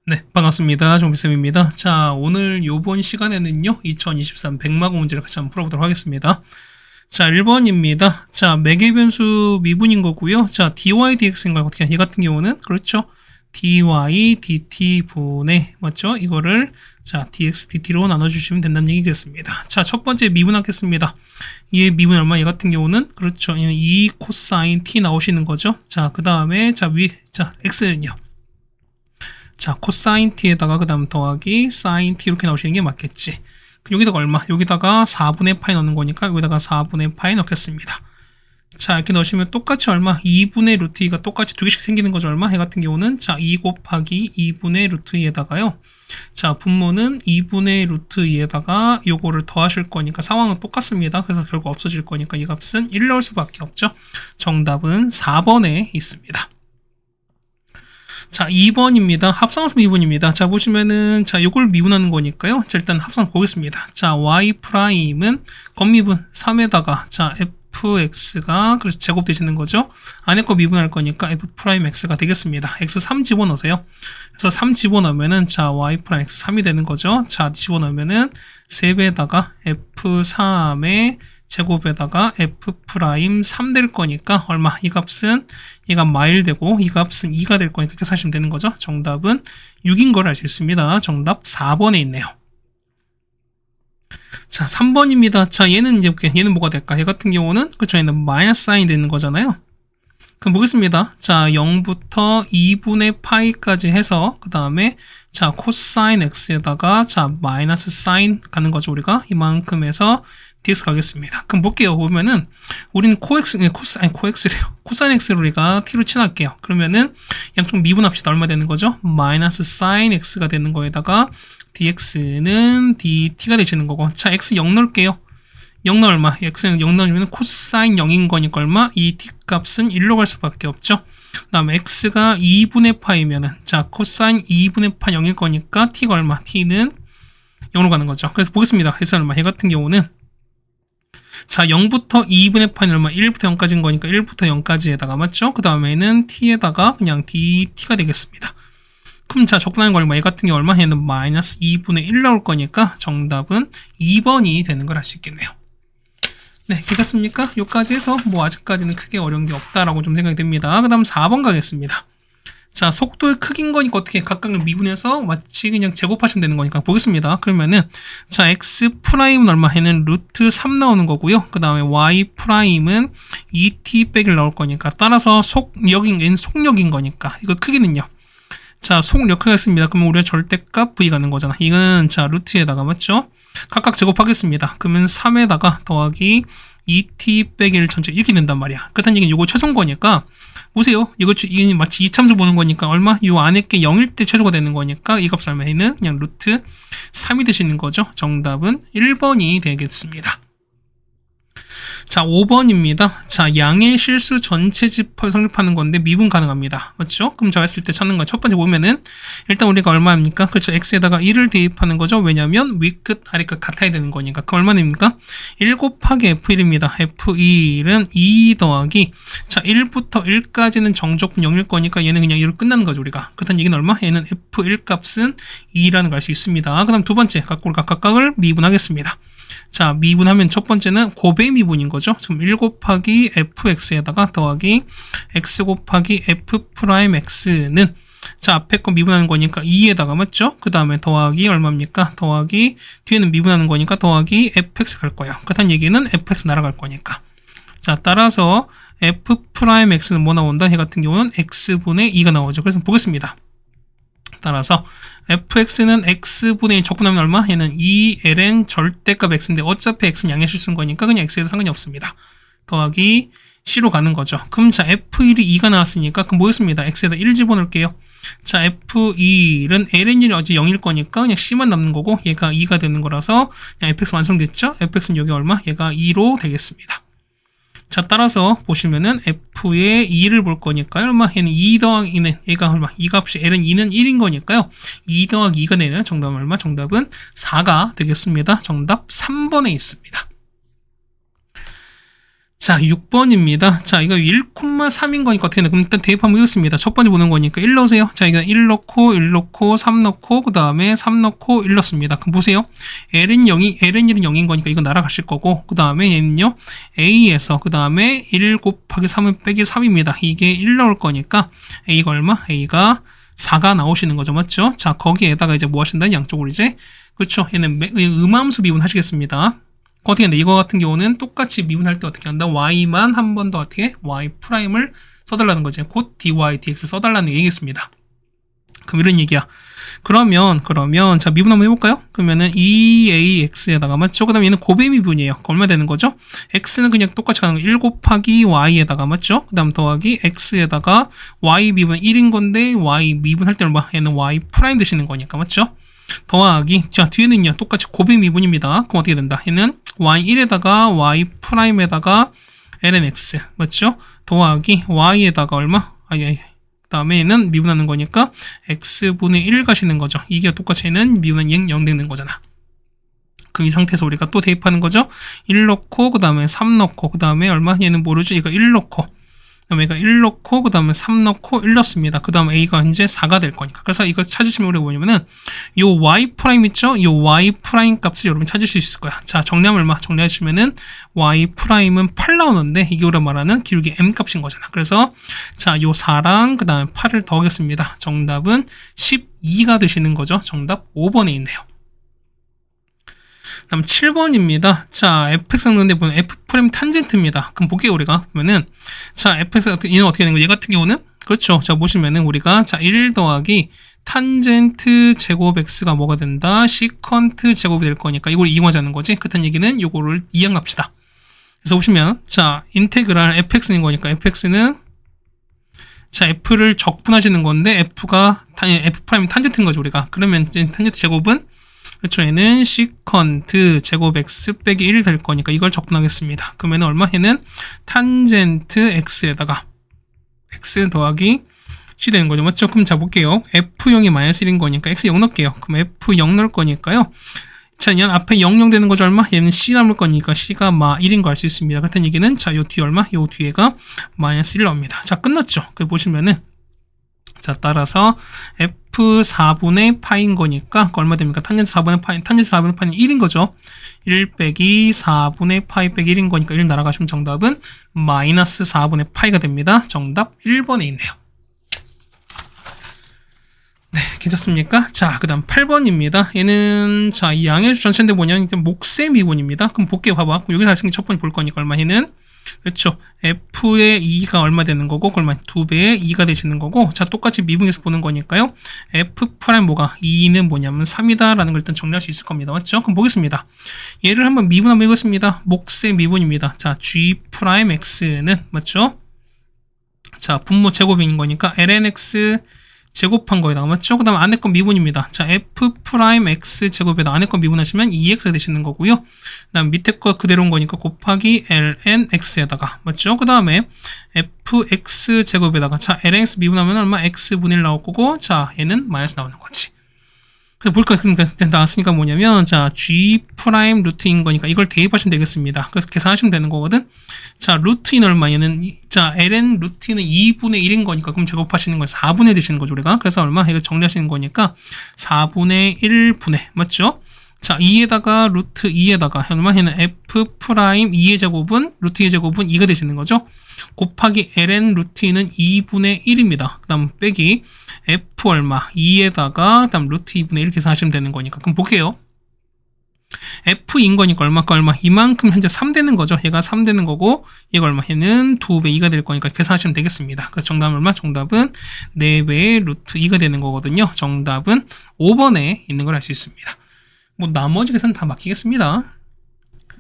네, 반갑습니다. 정비쌤입니다. 자, 오늘 요번 시간에는요, 2023 백마고 문제를 같이 한번 풀어보도록 하겠습니다. 자, 1번입니다. 자, 매개 변수 미분인 거고요. 자, dy dx인가요? 어떻게 이 같은 경우는 그렇죠. dy dt 분의 맞죠? 이거를 자, dx dt로 나눠주시면 된다는 얘기겠습니다. 자, 첫 번째 미분하겠습니다. 이 미분 얼마? 얘 같은 경우는 그렇죠. 2 코사인 t 나오시는 거죠. 자, 그 다음에 자, x는요. 자, 코사인 t에다가 그 다음 더하기 사인 t 이렇게 나오시는 게 맞겠지. 여기다가 얼마? 여기다가 4분의 파이 넣는 거니까 여기다가 4분의 파이 넣겠습니다. 자, 이렇게 넣으시면 똑같이 얼마? 2분의 루트 2가 똑같이 두 개씩 생기는 거죠. 얼마? 해 같은 경우는 자, 2 곱하기 2분의 루트 2에다가요. 자, 분모는 2분의 루트 2에다가 요거를 더하실 거니까 상황은 똑같습니다. 그래서 결국 없어질 거니까 이 값은 1 나올 수밖에 없죠. 정답은 4번에 있습니다. 자, 2번입니다. 합성함수 미분입니다. 자, 보시면은, 자, 요걸 미분하는 거니까요. 자, 일단 합성 보겠습니다. 자, y''은 겉미분 3에다가, 자, fx가, 그래서 제곱되시는 거죠. 안에 거 미분할 거니까 f'x가 되겠습니다. x 3 집어넣으세요. 그래서 3 집어넣으면은, 자, y'x 3이 되는 거죠. 자, 집어넣으면은, 3배에다가 f3의 제곱에다가 f'3 될 거니까 얼마? 이 값은 얘가 마일 되고 이 값은 2가 될 거니까 그렇게 사시면 되는 거죠. 정답은 6인 걸 알 수 있습니다. 정답 4번에 있네요. 자, 3번입니다. 자, 얘는 이제 얘는 뭐가 될까? 얘 같은 경우는 그쵸, 얘는 마이너스 사인이 되는 거잖아요. 그럼 보겠습니다. 자, 0부터 2분의 파이까지 해서 그 다음에 자, 코사인 x에다가 자, 마이너스 사인 가는 거죠. 우리가 이만큼 해서 dx 가겠습니다. 그럼 볼게요. 보면은 우리는 코사인 x를 우리가 t로 친할게요. 그러면은 양쪽 미분합시다. 얼마 되는 거죠? 마이너스 사인 x가 되는 거에다가 dx는 dt가 되시는 거고. 자, x 0 넣을게요. 0 넣으면 얼마? x는 0 넣으면 코사인 0인 거니까 얼마? 이 t 값은 1로 갈 수밖에 없죠. 그 다음에 x가 2분의 파이면은 자, 코사인 2분의 파 0일 거니까 t가 얼마? t는 0으로 가는 거죠. 그래서 보겠습니다. 그래서 얼마? 얘 같은 경우는 자, 0부터 2분의 파는 얼마? 1부터 0까지인 거니까 1부터 0까지에다가 맞죠? 그 다음에는 t에다가 그냥 dt가 되겠습니다. 그럼 자, 적분하는 거 얼마? 얘 같은 경우 얼마? 얘는 마이너스 2분의 1 나올 거니까 정답은 2번이 되는 걸 알 수 있겠네요. 네, 괜찮습니까? 여기까지 해서 뭐 아직까지는 크게 어려운 게 없다라고 좀 생각이 됩니다. 그 다음 4번 가겠습니다. 자, 속도의 크기인 거니까 어떻게 각각을 미분해서 마치 그냥 제곱하시면 되는 거니까 보겠습니다. 그러면은 자, x''은 얼마? 해는 루트 3 나오는 거고요. 그 다음에 y''은 2t 빼기를 나올 거니까 따라서 속력인 거니까 이거 크기는요. 자, 속력 하겠습니다. 그러면 우리가 절대값 v 가는 거잖아. 이건 자, 루트에다가 맞죠? 각각 제곱하겠습니다. 그러면 3에다가 더하기 2t 빼기 1 전체 이렇게 된단 말이야. 그렇다는 얘기는 이거 최소인 거니까 보세요. 이거 마치 이참수 보는 거니까 얼마? 이 안에 게 0일 때 최소가 되는 거니까 이 값 얼마에는 그냥 루트 3이 되시는 거죠. 정답은 1번이 되겠습니다. 자, 5번입니다. 자, 양의 실수 전체 집합을 성립하는 건데 미분 가능합니다. 맞죠? 그럼 제가 했을 때 찾는 거 첫 번째 보면은 일단 우리가 얼마입니까? 그렇죠. x에다가 1을 대입하는 거죠. 왜냐면 위끝 아래끝 같아야 되는 거니까. 그럼 얼마입니까? 1 곱하기 f1입니다. f1은 2 더하기 자, 1부터 1까지는 정적분 0일 거니까 얘는 그냥 2로 끝나는 거죠. 우리가. 그렇다는 얘기는 얼마? 얘는 f1 값은 2라는 걸 알 수 있습니다. 그 다음 두 번째 각각을 미분하겠습니다. 자, 미분하면 첫 번째는 곱의 미분인 거죠. 지금 1 곱하기 fx에다가 더하기 x 곱하기 f'x는 자, 앞에 거 미분하는 거니까 2에다가 맞죠? 그 다음에 더하기 얼마입니까? 더하기 뒤에는 미분하는 거니까 더하기 fx 갈 거예요. 그렇다는 얘기는 fx 날아갈 거니까. 자, 따라서 f'x는 뭐 나온다? 얘 같은 경우는 x분의 2가 나오죠. 그래서 보겠습니다. 따라서 fx는 x분의 2 적분하면 얼마? 얘는 2ln 절대값 x인데 어차피 x는 양의 실수인 거니까 그냥 x에도 상관이 없습니다. 더하기 c로 가는 거죠. 그럼 자, f1이 2가 나왔으니까 그럼 뭐였습니다? x에다 1 집어넣을게요. 자, f1은 ln이 어제 0일 거니까 그냥 c만 남는 거고 얘가 2가 되는 거라서 그냥 fx 완성됐죠? fx는 여기 얼마? 얘가 2로 되겠습니다. 자, 따라서 보시면은 f의 2를 볼 거니까요. 얼마? 얘는 2 더하기 2는 얘가 얼마? 이 값이 l은 2는 1인 거니까요. 2 더하기 2가 되는 정답은 얼마? 정답은 4가 되겠습니다. 정답 3번에 있습니다. 자, 6번입니다. 자, 이거 1,3인 거니까 어떻게 되나? 그럼 일단 대입 한번 해보겠습니다. 첫 번째 보는 거니까 1 넣으세요. 자, 이거 1 넣고, 1 넣고, 3 넣고, 그 다음에 3 넣고, 1 넣습니다. 그럼 보세요. ln 1은 0인 거니까 이거 날아가실 거고, 그 다음에 얘는요, a에서, 그 다음에 1 곱하기 3은 빼기 3입니다. 이게 1 넣을 거니까, a가 얼마? a가 4가 나오시는 거죠. 맞죠? 자, 거기에다가 이제 뭐 하신다는 양쪽으로 이제, 그렇죠. 얘는 음함수 미분 하시겠습니다. 어떻게 한다? 이거 같은 경우는 똑같이 미분할 때 어떻게 한다? y만 한 번 더 어떻게? y 프라임을 써달라는 거지. 곧 dy, dx 써달라는 얘기겠습니다. 그럼 이런 얘기야. 그러면 자 미분 한번 해볼까요? 그러면은 2ax에다가 맞죠? 그 다음에 얘는 고배 미분이에요. 얼마 되는 거죠? x는 그냥 똑같이 가는 거 1 곱하기 y에다가 맞죠? 그 다음 더하기 x에다가 y 미분 1인 건데 y 미분할 때 얼마? 얘는 y 프라임 되시는 거니까 맞죠? 더하기 자 뒤에는요 똑같이 고배 미분입니다. 그럼 어떻게 된다? 얘는 y1에다가 y 프라임에다가 ln x 맞죠? 더하기 y에다가 얼마? 그 다음에 얘는 미분하는 거니까 x분의 1 가시는 거죠. 이게 똑같이 얘는 미분은 0 되는 거잖아. 그럼 이 상태에서 우리가 또 대입하는 거죠. 1 넣고 그 다음에 3 넣고 그 다음에 얼마? 얘는 모르죠. 이거 1 넣고 그 다음에 1 넣고 그 다음에 3 넣고 1 넣습니다. 그 다음 a가 이제 4가 될 거니까. 그래서 이거 찾으시면 우리가 뭐냐면은 요 y 프라임 있죠? 요 y 프라임 값을 여러분 찾을 수 있을 거야. 자, 정리하면 얼마? 정리하시면은 y 프라임은 8 나오는데 이게 우리가 말하는 기울기 m 값인 거잖아. 그래서 자, 요 4랑 그 다음에 8을 더하겠습니다. 정답은 12가 되시는 거죠. 정답 5번에 있네요. 다음 7번입니다. 자, fx 넣는데 보면 f 프라임 탄젠트입니다. 그럼 볼게요, 우리가. 보면은, 자, fx, 얘는 어떻게 되는 거예요? 얘 같은 경우는? 그렇죠. 자, 보시면은 우리가, 자, 1 더하기 탄젠트 제곱 x가 뭐가 된다? 시컨트 제곱이 될 거니까 이걸 이용하자는 거지. 그딴 얘기는 요거를 이해합시다. 그래서 보시면, 자, 인테그랄 fx인 거니까 fx는 자, f를 적분하시는 건데 f가 f 프라임 탄젠트인 거죠, 우리가. 그러면 이제 탄젠트 제곱은 그렇죠. 얘는 시컨트 제곱 x 빼기 1 될 거니까 이걸 적분하겠습니다. 그러면 얼마? 얘는 탄젠트 x에다가 x 더하기 c 되는 거죠. 맞죠? 그럼 자 볼게요. f0이 마이너스 1인 거니까 x 0 넣을게요. 그럼 f0 넣을 거니까요. 자, 얘는 앞에 0 되는 거죠. 얼마? 얘는 c 남을 거니까 c가 마 1인 거 알 수 있습니다. 그렇다는 얘기는 자, 요 뒤에 얼마? 요 뒤에가 마이너스 1 나옵니다. 자, 끝났죠? 그 보시면은 자, 따라서 f4분의 파인 거니까 얼마 됩니까? 탄젠트 4분의 파인, 탄젠트 4분의 파인 1인 거죠. 1 빼기 4분의 파이 빼기 1인 거니까 1 날아가시면 정답은 마이너스 4분의 파이가 됩니다. 정답 1번에 있네요. 네, 괜찮습니까? 자, 그 다음 8번입니다. 얘는, 자, 이 양의 전체인데 뭐냐? 이제 목세 미분입니다. 그럼 볼게요. 봐봐. 여기서 할수 있는 첫 번째 볼 거니까 얼마? 얘는 그렇죠. f의 2가 얼마 되는 거고, 얼마 2배의 2가 되시는 거고, 자, 똑같이 미분해서 보는 거니까요. f 프라임 뭐가 2는 뭐냐면 3이다라는 걸 일단 정리할 수 있을 겁니다. 맞죠? 그럼 보겠습니다. 얘를 한번 미분 한번 해보겠습니다. 목세 미분입니다. 자, g 프라임 x는 맞죠? 자, 분모 제곱인 거니까 lnx 제곱한 거에다가 맞죠? 그 다음 안에 건 미분입니다. 자, f 프라임 x 제곱에다 안에 건 미분하시면 2x 되시는 거고요. 그 다음 밑에 거 그대로인 거니까 곱하기 ln x에다가 맞죠? 그 다음에 fx 제곱에다가 자, ln x 미분하면 얼마? x분의 1 나올 거고 자, 얘는 마이너스 나오는 거지. 그래서 볼까? 나왔으니까 뭐냐면 자, g 프라임 루트인 거니까 이걸 대입하시면 되겠습니다. 그래서 계산하시면 되는 거거든. 자, 루트인 얼마? 얘는 자, ln 루트인은 2분의 1인 거니까 그럼 제곱하시는 거 4분의 1 되시는 거죠, 우리가. 그래서 얼마? 이거 정리하시는 거니까 4분의 1분의 맞죠? 자, 2에다가 루트 2에다가 얼마? 얘는 f 프라임 2의 제곱은 루트 2의 제곱은 2가 되시는 거죠. 곱하기 ln 루트인은 2분의 1입니다. 그 다음 빼기 f 얼마? 2에다가 그 다음 루트 2분의 1 계산하시면 되는 거니까. 그럼 볼게요. f인 거니까 얼마까 얼마? 이만큼 현재 3 되는 거죠. 얘가 3 되는 거고 얘가 얼마? 얘는 2배 2가 될 거니까 계산하시면 되겠습니다. 그래서 정답은 얼마? 정답은 4배의 루트 2가 되는 거거든요. 정답은 5번에 있는 걸 알 수 있습니다. 뭐 나머지 계산 다 맡기겠습니다.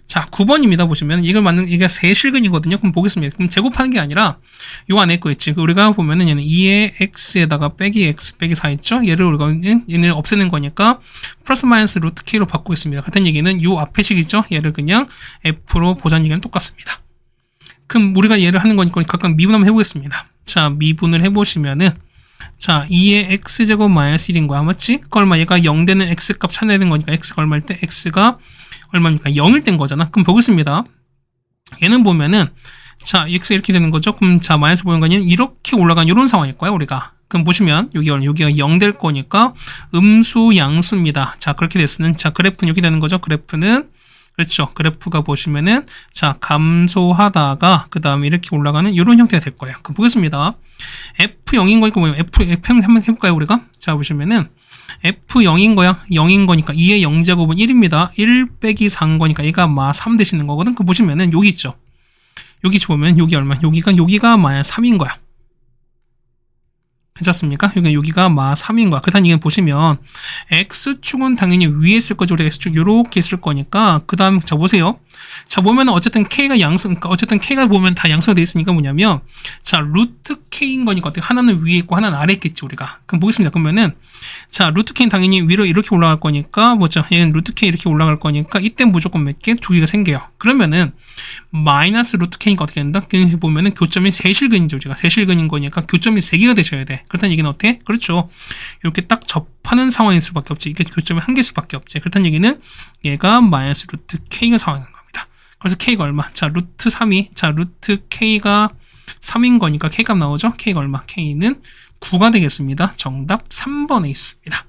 자, 9번입니다. 보시면 이걸 맞는 이게 세실근이거든요. 그럼 보겠습니다. 그럼 제곱하는 게 아니라 요 안에 거 있지. 우리가 보면은 얘는 2의 x에다가 빼기 x 빼기 4 있죠. 얘를 우리가 얘를 없애는 거니까 플러스 마이너스 루트 k로 바꾸고 있습니다. 같은 얘기는 요 앞에 식이죠. 얘를 그냥 f로 보자는 얘기는 똑같습니다. 그럼 우리가 얘를 하는 거니까 각각 미분 한번 해보겠습니다. 자, 미분을 해보시면은 자, 2의 x제곱 마이너스 1인 거야. 맞지? 그 얼마? 얘가 0 되는 x값 찾아내는 거니까 x가 얼마일 때 x가 얼마입니까? 0일 땐 거잖아. 그럼 보겠습니다. 얘는 보면은 자 x 이렇게 되는 거죠. 그럼 자 마이너스 보는 거는 이렇게 올라간 이런 상황일 거예요 우리가. 그럼 보시면 여기가 0 될 거니까 음수 양수입니다. 자 그렇게 됐으면 자 그래프는 이렇게 되는 거죠. 그래프는 그렇죠. 그래프가 보시면은 자 감소하다가 그 다음에 이렇게 올라가는 이런 형태가 될 거예요. 그럼 보겠습니다. F0인 거니까 뭐예요? F0 한번 해볼까요 우리가? 자 보시면은 F0인 거야. 0인 거니까 2의 0제곱은 1입니다. 1 빼기 4인 거니까 얘가 마 3 되시는 거거든. 그 보시면은 여기 있죠. 여기 보면 여기 얼마? 여기가 마 3인 거야. 괜찮습니까? 여기가 마 3인 거야. 그다음 이게 보시면 X축은 당연히 위에 있을 거죠. 우리 X축 요렇게 있을 거니까 그 다음 자 보세요. 자 보면은 어쨌든 K가 양수, 그러니까 어쨌든 K가 보면 다 양수가 돼 있으니까 뭐냐면 자 루트 K인 거니까 어떻게 하나는 위에 있고 하나는 아래에 있겠지 우리가. 그럼 보겠습니다. 그러면은 자 루트 K는 당연히 위로 이렇게 올라갈 거니까 뭐죠? 얘는 루트 K 이렇게 올라갈 거니까 이때 무조건 몇 개? 두 개가 생겨요. 그러면은 마이너스 루트 K니까 어떻게 된다? 보면은 교점이 세실근이죠. 우리가 세실근인 거니까 교점이 3개가 되셔야 돼. 그렇다는 얘기는 어때? 그렇죠. 이렇게 딱 접하는 상황일 수밖에 없지. 이게 교점이 한 개일 수밖에 없지. 그렇다는 얘기는 얘가 마이너스 루트 K가 상황인 겁니다. 그래서 K가 얼마? 자 루트 3이 자 루트 K가 3인 거니까 K값 나오죠? K가 얼마? K는 9가 되겠습니다. 정답 3번에 있습니다.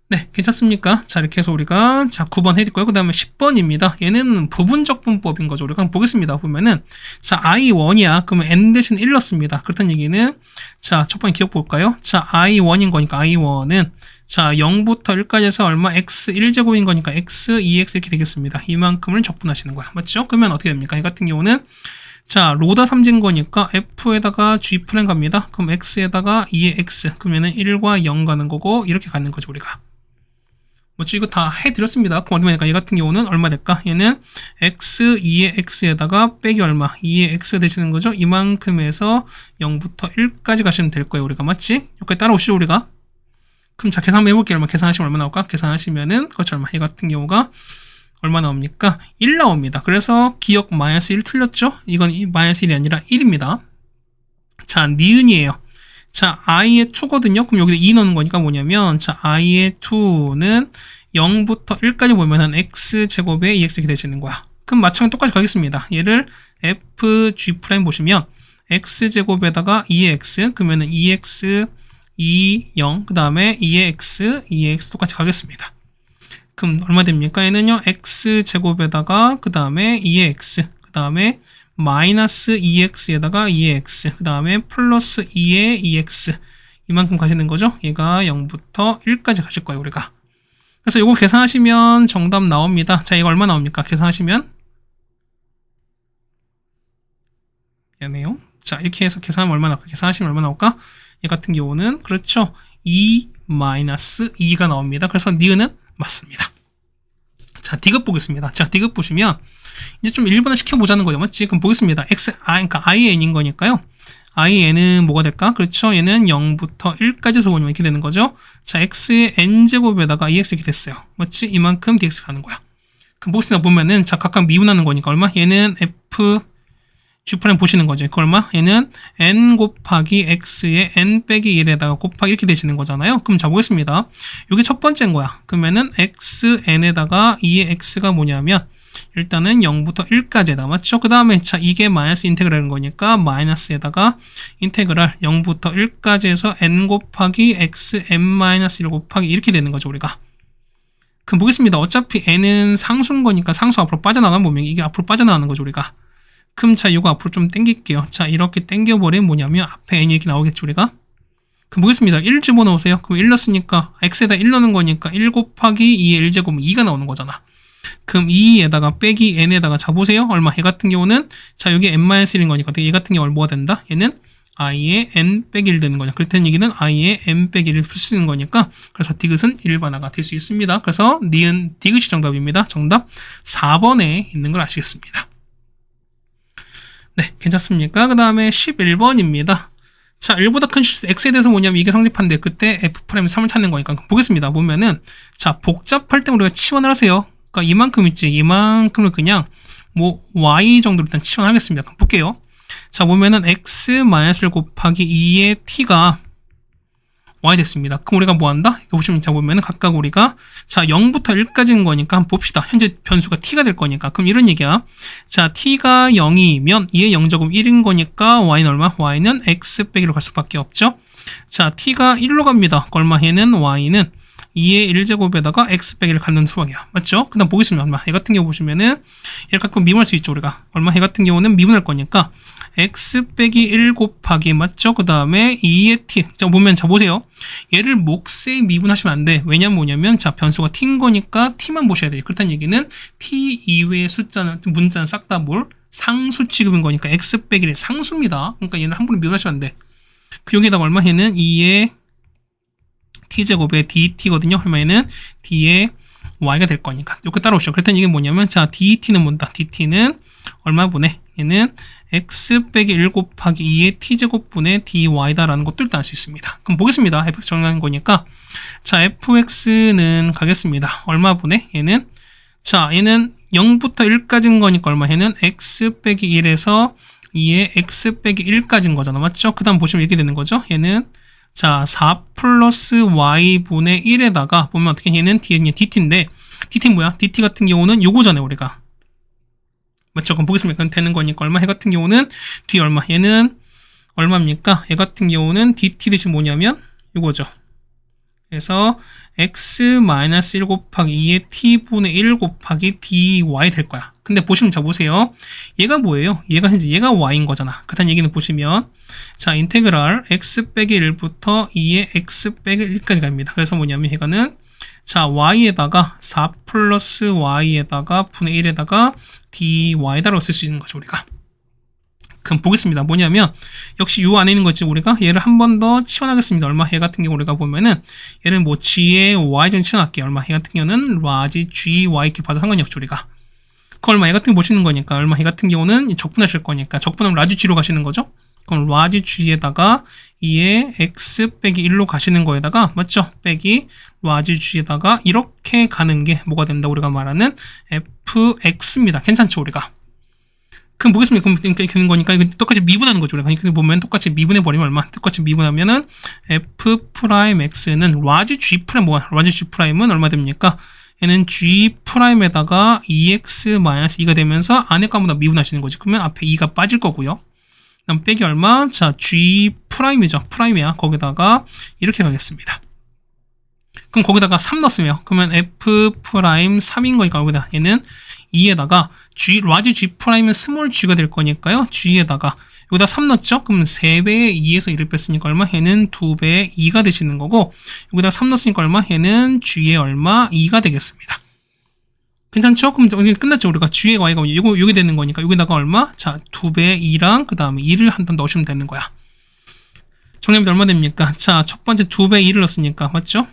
네, 괜찮습니까? 자, 이렇게 해서 우리가 자 9번 해드고요. 그 다음에 10번입니다. 얘는 부분적 분법인 거죠. 우리가 한번 보겠습니다. 보면은 자 I1이야. 그러면 n 대신 1 넣습니다. 그렇다는 얘기는 자 첫 번째 기억 볼까요? 자 I1인 거니까 I1은 자 0부터 1까지 해서 얼마? x 1제곱인 거니까 x 2x 이렇게 되겠습니다. 이만큼을 적분하시는 거야. 맞죠? 그러면 어떻게 됩니까? 이 같은 경우는 자 로다 3진 거니까 f에다가 g 프라임 갑니다. 그럼 x에다가 2의 x 그러면은 1과 0 가는 거고 이렇게 가는 거죠 우리가. 뭐죠? 이거 다 해드렸습니다. 그럼 얼마니까 얘 같은 경우는 얼마 될까? 얘는 x 2의 x에다가 빼기 얼마? 2의 x 되시는 거죠? 이만큼에서 0부터 1까지 가시면 될 거예요 우리가. 맞지? 여기까지 따라오시죠 우리가. 그럼 자 계산 한번 해볼게요. 얼마 계산하시면 얼마 나올까? 계산하시면은 그렇죠 얼마? 얘 같은 경우가 얼마 나옵니까? 1 나옵니다. 그래서 기억 마이너스 1 틀렸죠? 이건 마이너스 1이 아니라 1입니다. 자, 니은이에요. 자, i의 2거든요. 그럼 여기다 2 넣는 거니까 뭐냐면 자, i의 2는 0부터 1까지 보면은 x제곱에 2x 이렇게 되시는 거야. 그럼 마찬가지로 똑같이 가겠습니다. 얘를 fg' 보시면 x제곱에다가 2x 그러면은 2x 2, 0, 그 다음에 2의 x, 2의 x 똑같이 가겠습니다. 그럼 얼마 됩니까? 얘는요, x제곱에다가 그 다음에 2의 x, 그 다음에 마이너스 2x에다가 2의 x, 그 다음에 플러스 2의 2x 이만큼 가시는 거죠? 얘가 0부터 1까지 가실 거예요, 우리가. 그래서 이거 계산하시면 정답 나옵니다. 자, 이거 얼마 나옵니까? 계산하시면 미안해요. 자, 이렇게 해서 계산하면 얼마 나올까? 계산하시면 얼마 나올까? 얘 같은 경우는 그렇죠. 2-2가 나옵니다. 그래서 니은은 맞습니다. 자, 디귿 보겠습니다. 자, 디귿 보시면 이제 좀 일반화 시켜보자는 거죠. 맞지? 그럼 보겠습니다. 그러니까 in인 거니까요. in은 뭐가 될까? 그렇죠. 얘는 0부터 1까지 해서 보면 이렇게 되는 거죠. 자, x의 n제곱에다가 2x 이렇게 됐어요. 맞지? 이만큼 dx 가는 거야. 그럼 보시다 보면은 자, 각각 미분하는 거니까 얼마? 얘는 f G' 보시는 거죠. 그 얼마? 얘는 n 곱하기 x의 n 빼기 1에다가 곱하기 이렇게 되시는 거잖아요. 그럼 자 보겠습니다. 이게 첫 번째인 거야. 그러면은 xn에다가 2의 x가 뭐냐면 일단은 0부터 1까지다. 맞죠? 그 다음에 자 이게 마이너스 인테그랄인 거니까 마이너스에다가 인테그랄 0부터 1까지 해서 n 곱하기 x n-1 곱하기 이렇게 되는 거죠. 우리가. 그럼 보겠습니다. 어차피 n은 상수인 거니까 상수 앞으로 빠져나가면 보면 이게 앞으로 빠져나가는 거죠. 우리가. 그럼 자 이거 앞으로 좀 당길게요. 자 이렇게 당겨버리면 뭐냐면 앞에 n이 이렇게 나오겠죠 우리가. 그럼 보겠습니다. 1 집어넣으세요. 그럼 1 넣었으니까 x에다 1 넣는 거니까 1 곱하기 2의 1제곱은 2가 나오는 거잖아. 그럼 2에다가 빼기 n에다가 자 보세요. 얼마? 얘 같은 경우는 자 여기 n-1인 거니까 얘 같은 경우는 뭐가 된다? 얘는 i의 n 빼기 1 되는 거냐. 그렇다는 얘기는 i의 n 빼기 1을 풀 수 있는 거니까 그래서 디귿은 일반화가 될 수 있습니다. 그래서 니은 디귿이 정답입니다. 정답 4번에 있는 걸 아시겠습니다. 네, 괜찮습니까? 그 다음에 11번입니다. 자, 1보다 큰 실수 x에 대해서 뭐냐면 이게 성립한데 그때 f'3을 찾는 거니까 보겠습니다. 보면은 자, 복잡할 때 우리가 치환을 하세요. 그러니까 이만큼 있지. 이만큼을 그냥 뭐 y 정도로 일단 치환하겠습니다. 그럼 볼게요. 자, 보면은 x-1 곱하기 2의 t가 y 됐습니다. 그럼 우리가 뭐 한다? 이거 보시면 자 보면은 각각 우리가 자 0부터 1까지인 거니까 한번 봅시다. 현재 변수가 t가 될 거니까. 그럼 이런 얘기야. 자 t가 0이면 2의 0제곱 1인 거니까 y는 얼마? y는 x 빼기로 갈 수밖에 없죠. 자 t가 1로 갑니다. 얼마 해는 y는 2의 1제곱에다가 x 빼기를 갖는 수학이야. 맞죠? 그 다음 보겠습니다. 얼마? 얘 같은 경우 보시면은 얘를 가끔 미분할 수 있죠, 우리가. 얼마? 얘 같은 경우는 미분할 거니까 x 빼기 1 곱하기, 맞죠? 그 다음에 2의 t. 자, 보면, 자, 보세요. 얘를 몫에 미분하시면 안 돼. 왜냐면 뭐냐면, 자, 변수가 t인 거니까 t만 보셔야 돼요. 그렇다는 얘기는 t 이외의 숫자는, 문자는 싹 다 뭘? 상수 취급인 거니까 x 빼기 1의 상수입니다. 그러니까 얘는 함부로 미분하시면 안 돼. 그 여기에다가 얼마? 얘는 2의 t제곱에 dt거든요. 그러면 d의 y가 될 거니까. 이렇게 따라오시죠. 그랬더니 이게 뭐냐면, 자, dt는 뭔다? dt는 얼마 분의? 얘는 x 빼기 1 곱하기 2의 t제곱분의 dy다라는 것도 일단 알 수 있습니다. 그럼 보겠습니다. fx 정리하는 거니까. 자, fx는 가겠습니다. 얼마 분의? 얘는, 자, 얘는 0부터 1까지인 거니까 얼마? 얘는 x 빼기 1에서 2의 x 빼기 1까지인 거잖아. 맞죠? 그 다음 보시면 이렇게 되는 거죠. 얘는 자, 4 플러스 y분의 1에다가 보면 어떻게 얘는 dt인데 dt 뭐야? dt 같은 경우는 요거잖아요, 우리가. 맞죠? 그럼 보겠습니다. 되는 거니까 얼마? 얘 같은 경우는 뒤 얼마? 얘는 얼마입니까? 얘 같은 경우는 dt 대신 뭐냐면 요거죠. 그래서 x-1 곱하기 2의 t분의 1 곱하기 dy 될 거야. 근데 보시면 자 보세요. 얘가 뭐예요? 얘가 y인 거잖아. 그렇다는 얘기는 보시면 자 인테그랄 x 빼기 1부터 2의 x 빼기 1까지 갑니다. 그래서 뭐냐면 이거는 자 y에다가 4 플러스 y에다가 분의 1에다가 dy다라고 쓸 수 있는 거죠, 우리가. 그럼 보겠습니다. 뭐냐면 역시 요 안에 있는 거지. 우리가 얘를 한 번 더 치환하겠습니다. 얼마? 얘 같은 경우 우리가 보면은 얘는 뭐 g의 y 좀 치환할게요. 얼마? 얘 같은 경우는 라지 g y 이렇게 봐도 상관이 없죠, 우리가. 그 얼마? 얘 같은 거 보시는 거니까 얼마? 얘 같은 경우는 적분하실 거니까 적분하면 라지 g로 가시는 거죠. 그럼 라지 g에다가 2의 x 빼기 1로 가시는 거에다가 맞죠? 빼기 라지 g에다가 이렇게 가는 게 뭐가 된다? 우리가 말하는 fx입니다. 괜찮죠, 우리가? 그럼 보겠습니다. 그럼 이렇게 되는 거니까 이거 똑같이 미분하는 거죠. 그러니까 보면 똑같이 미분해 버리면 얼마? 똑같이 미분하면은 f'(x는) 라지 g' 뭐야? 라지 g'은 얼마 됩니까? 얘는 g'에다가 2x-2가 되면서 안에 거보다 미분하시는 거지. 그러면 앞에 2가 빠질 거고요. 그다음 빼기 얼마? 자, g'이죠. 프라임이야. 거기다가 이렇게 가겠습니다. 그럼 거기다가 3 넣었으면 그러면 f'3인 거니까 여기다 얘는 2에다가 라지 g'은 스몰 g가 될 거니까요. g에다가 여기다 3 넣었죠? 그럼 3배의 2에서 1을 뺐으니까 얼마? 얘는 2배의 2가 되시는 거고 여기다 3 넣었으니까 얼마? 얘는 g의 얼마? 2가 되겠습니다. 괜찮죠? 그럼 여기 끝났죠? 우리가 g의 y가 요게 되는 거니까 여기다가 얼마? 자, 2배의 2랑 그 다음에 2를 한 번 넣으시면 되는 거야. 정리하면 얼마 됩니까? 자, 첫 번째 2배의 2를 넣었으니까 맞죠?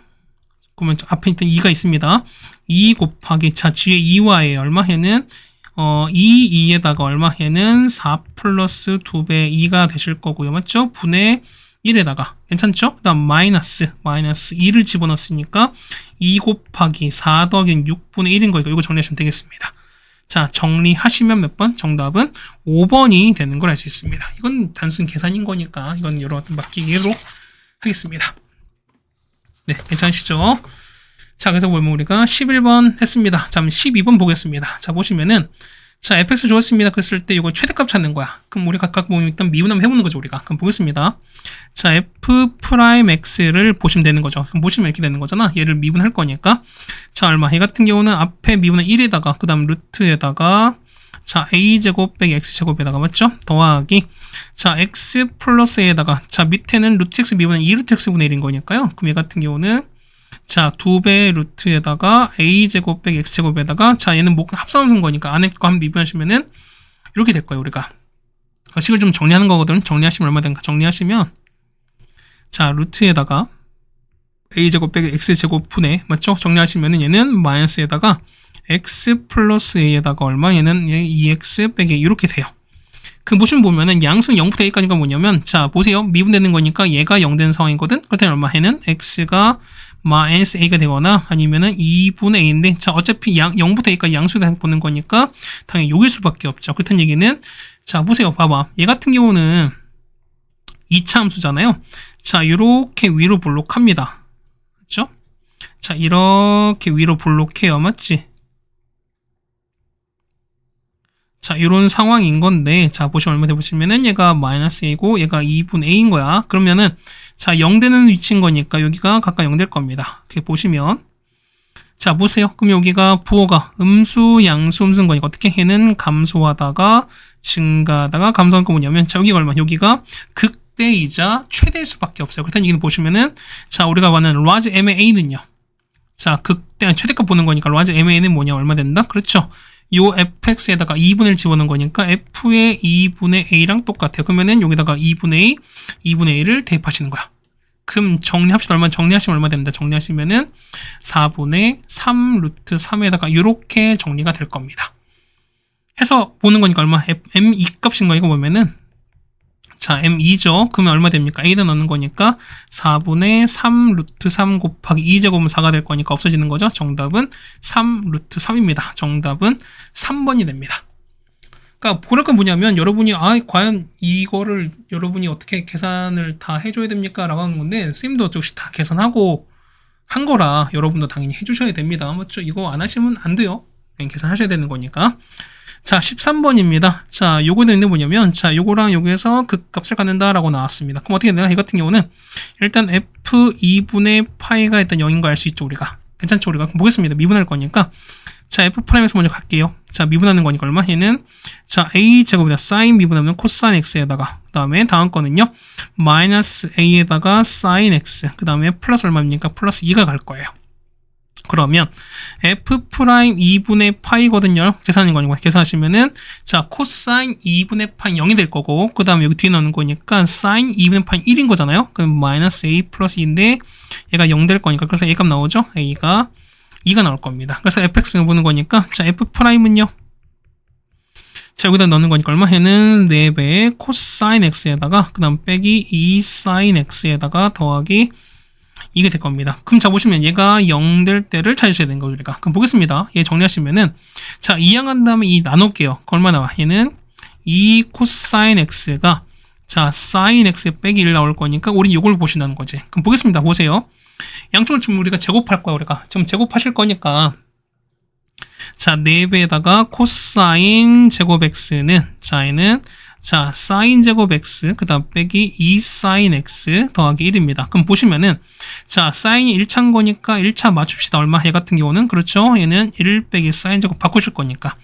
그러면 앞에 있던 2가 있습니다. 2 곱하기 자 g의 2y에 얼마? 얘는 2에다가 얼마? 얘는 4 플러스 2배 2가 되실 거고요. 맞죠? 분의 1에다가 괜찮죠? 그 다음 마이너스 2를 집어넣었으니까 2 곱하기 4 더하기 6분의 1인 거니까 이거 정리하시면 되겠습니다. 자, 정리하시면 몇 번? 정답은 5번이 되는 걸 알 수 있습니다. 이건 단순 계산인 거니까 이건 여러분 맡기기로 하겠습니다. 네, 괜찮으시죠? 자, 그래서 보면 우리가 11번 했습니다. 자, 12번 보겠습니다. 자, 보시면은 자, fx 주었습니다. 그랬을 때 이거 최대값 찾는 거야. 그럼 우리 각각 보면 일단 미분 한번 해보는 거죠, 우리가. 그럼 보겠습니다. 자, f'x를 보시면 되는 거죠. 그럼 보시면 이렇게 되는 거잖아. 얘를 미분할 거니까. 자, 얼마? 얘 같은 경우는 앞에 미분은 1에다가 그 다음 루트에다가 자, a제곱 빼기 x제곱에다가 맞죠? 더하기 자, x 플러스 a에다가 자, 밑에는 루트 x 미분은 2루트 x분의 1인 거니까요. 그럼 얘 같은 경우는 자, 2배 루트에다가 a제곱 빼기 x제곱에다가 자, 얘는 뭐 합성한 거니까 안에 거 한번 미분하시면은 이렇게 될 거예요, 우리가. 식을 좀 정리하는 거거든. 정리하시면 얼마 되는가? 정리하시면 자, 루트에다가 a제곱 빼기 x제곱 분의 맞죠? 정리하시면은 얘는 마이너스에다가 x 플러스 a에다가 얼마? 얘는 2x 빼기 이렇게 돼요. 그 보시면은 양수는 0부터 a까지가 뭐냐면 자, 보세요. 미분되는 거니까 얘가 0 되는 상황이거든. 그렇다면 얼마? 얘는 x가 마이너스 a가 되거나 아니면은 2분의 a인데 자, 어차피 0부터 a까지 양수를 보는 거니까 당연히 여길 수밖에 없죠. 그렇다는 얘기는 자, 보세요. 봐봐. 얘 같은 경우는 2차 함수잖아요. 자, 이렇게 위로 볼록합니다. 그렇죠? 자, 이렇게 위로 볼록해요. 맞지? 자, 이런 상황인 건데, 자, 보시면 얼마 돼 보시면은 얘가 마이너스 a고 얘가 2분의 a인 거야. 그러면은, 자, 0 되는 위치인 거니까 여기가 각각 0 될 겁니다. 이렇게 보시면. 자, 보세요. 그럼 여기가 부호가 음수, 양수, 음수인 거니까 어떻게 해는 감소하다가 증가하다가 감소한 거 뭐냐면, 자, 여기가 얼마? 여기가 극대이자 최대일 수밖에 없어요. 그렇다는 얘기는 보시면은, 자, 우리가 말하는 large m의 a는요. 자, 극대, 최대값 보는 거니까 large m의 a는 뭐냐? 얼마 된다? 그렇죠. 요 fx에다가 2분의 1 집어넣은 거니까 f의 2분의 a랑 똑같아요. 그러면은 여기다가 2분의 2를 대입하시는 거야. 그럼 정리합시다. 정리하시면 얼마 된다? 정리하시면은 4분의 3 루트 3에다가 이렇게 정리가 될 겁니다. 해서 보는 거니까 얼마? m2 값인 거 이거 보면은 자, m2죠. 그러면 얼마 됩니까? a에다 넣는 거니까 4분의 3 루트 3 곱하기 2제곱은 4가 될 거니까 없어지는 거죠. 정답은 3 루트 3입니다. 정답은 3번이 됩니다. 그러니까 그럴 건 뭐냐면 여러분이 과연 이거를 여러분이 어떻게 계산을 다 해줘야 됩니까? 라고 하는 건데 선생님도 역시 다 계산하고 한 거라 여러분도 당연히 해주셔야 됩니다. 맞죠? 이거 안 하시면 안 돼요. 그냥 계산하셔야 되는 거니까. 자, 13번입니다. 자, 요거는 있는 뭐냐면, 자, 요거랑 여기에서 극값을 갖는다라고 나왔습니다. 그럼 어떻게 되나? 이 같은 경우는, 일단 f2분의 파이가 일단 0인 거 알 수 있죠, 우리가. 괜찮죠, 우리가? 보겠습니다. 미분할 거니까. 자, f''에서 먼저 갈게요. 자, 미분하는 거니까 얼마? 얘는, 자, a제곱이다. 사인 미분하면 코사인 x에다가, 그 다음에 다음 거는요, 마이너스 a에다가 사인 x, 그 다음에 플러스 얼마입니까? 플러스 2가 갈 거예요. 그러면 f'2분의 파이거든요. 계산하는 거니까 계산하시면은 자 코사인 2분의 파이 0이 될 거고 그 다음에 여기 뒤에 넣는 거니까 사인 2분의 파이 1인 거잖아요. 그럼 마이너스 a 플러스 2인데 얘가 0 될 거니까 그래서 a 값 나오죠. a가 2가 나올 겁니다. 그래서 fx를 보는 거니까 자 f'은요. 자 여기다 넣는 거니까 얼마? 해는 4배의 코사인 x에다가 그 다음 빼기 2 사인 x에다가 더하기 이게 될 겁니다. 그럼 자 보시면 얘가 0 될 때를 찾으셔야 되는 거죠. 우리가. 그럼 보겠습니다. 얘 정리하시면은 자 2항한 다음에 2 나눌게요. 얼마 나와? 얘는 2 코사인 x가 자 사인 x 빼기 1 나올 거니까 우리 이걸 보신다는 거지. 그럼 보겠습니다. 보세요. 양쪽을 지금 우리가 제곱할 거야. 우리가 지금 제곱하실 거니까 자 4배에다가 코사인 제곱 x는 자 얘는 자 사인 제곱 x 그 다음 빼기 2 사인 x 더하기 1입니다. 그럼 보시면은 자 사인이 1차인 거니까 1차 맞춥시다. 얼마? 얘 같은 경우는 그렇죠. 얘는 1 빼기 사인 제곱 바꾸실 거니까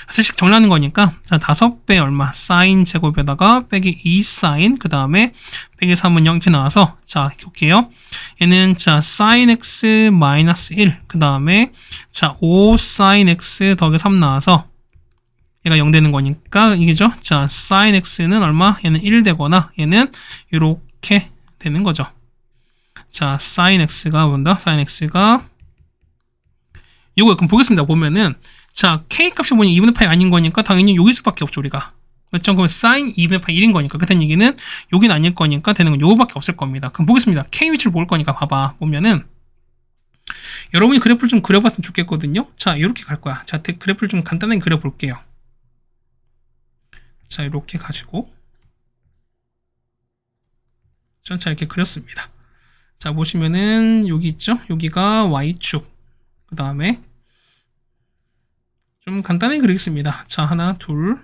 사실 정리하는 거니까 자 5배 얼마? 사인 제곱에다가 빼기 2 사인 그 다음에 빼기 3은 0 이렇게 나와서 자 볼게요. 얘는 자 사인 x 마이너스 1 그 다음에 자 5 사인 x 더하기 3 나와서 얘가 0 되는 거니까 이게죠. 자, sin x는 얼마? 얘는 1 되거나 얘는 이렇게 되는 거죠. 자, sin x가 뭔다? sin x가 이거 그럼 보겠습니다. 보면은 자, k 값이 뭐냐? 2분의 파이 아닌 거니까 당연히 여기 수밖에 없죠, 우리가. 그렇죠? 그럼 sin 2분의 파이 1인 거니까 그렇다는 얘기는 여기는 아닐 거니까 되는 건 요거밖에 없을 겁니다. 그럼 보겠습니다. k 위치를 볼 거니까 봐봐. 보면은 여러분이 그래프를 좀 그려봤으면 좋겠거든요. 자, 이렇게 갈 거야. 자, 그래프를 좀 간단하게 그려볼게요. 자 이렇게 가지고 전차 이렇게 그렸습니다. 자 보시면은 여기 있죠. 여기가 y축 그 다음에 좀 간단하게 그리겠습니다. 자 하나 둘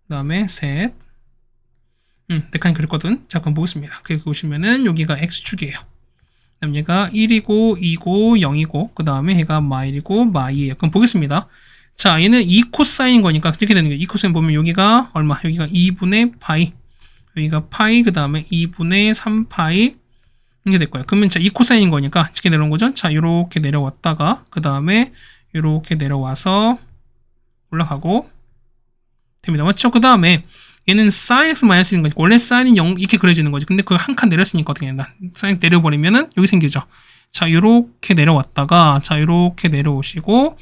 그 다음에 셋 4칸 그렸거든. 자 그럼 보겠습니다. 그리고 보시면은 여기가 x축이에요. 그 다음 얘가 1이고 2고 0이고 그 다음에 얘가 마일이고 마이에요. 그럼 보겠습니다. 자, 얘는 2 코사인인 거니까 이렇게 되는 거예요. 2 코사인 보면 여기가 얼마? 여기가 2분의 파이. 여기가 파이, 그 다음에 2분의 3파이. 이렇게 될 거예요. 그러면 자, 2 코사인인 거니까 이렇게 내려온 거죠. 자, 이렇게 내려왔다가, 그 다음에 이렇게 내려와서 올라가고 됩니다. 맞죠? 그 다음에 얘는 sin x 마이너스인 거지. 원래 사인이 0 이렇게 그려지는 거지. 근데 그걸 한 칸 내렸으니까 어떻게 된다? 사인 내려버리면은 여기 생기죠. 자, 이렇게 내려왔다가, 자, 이렇게 내려오시고,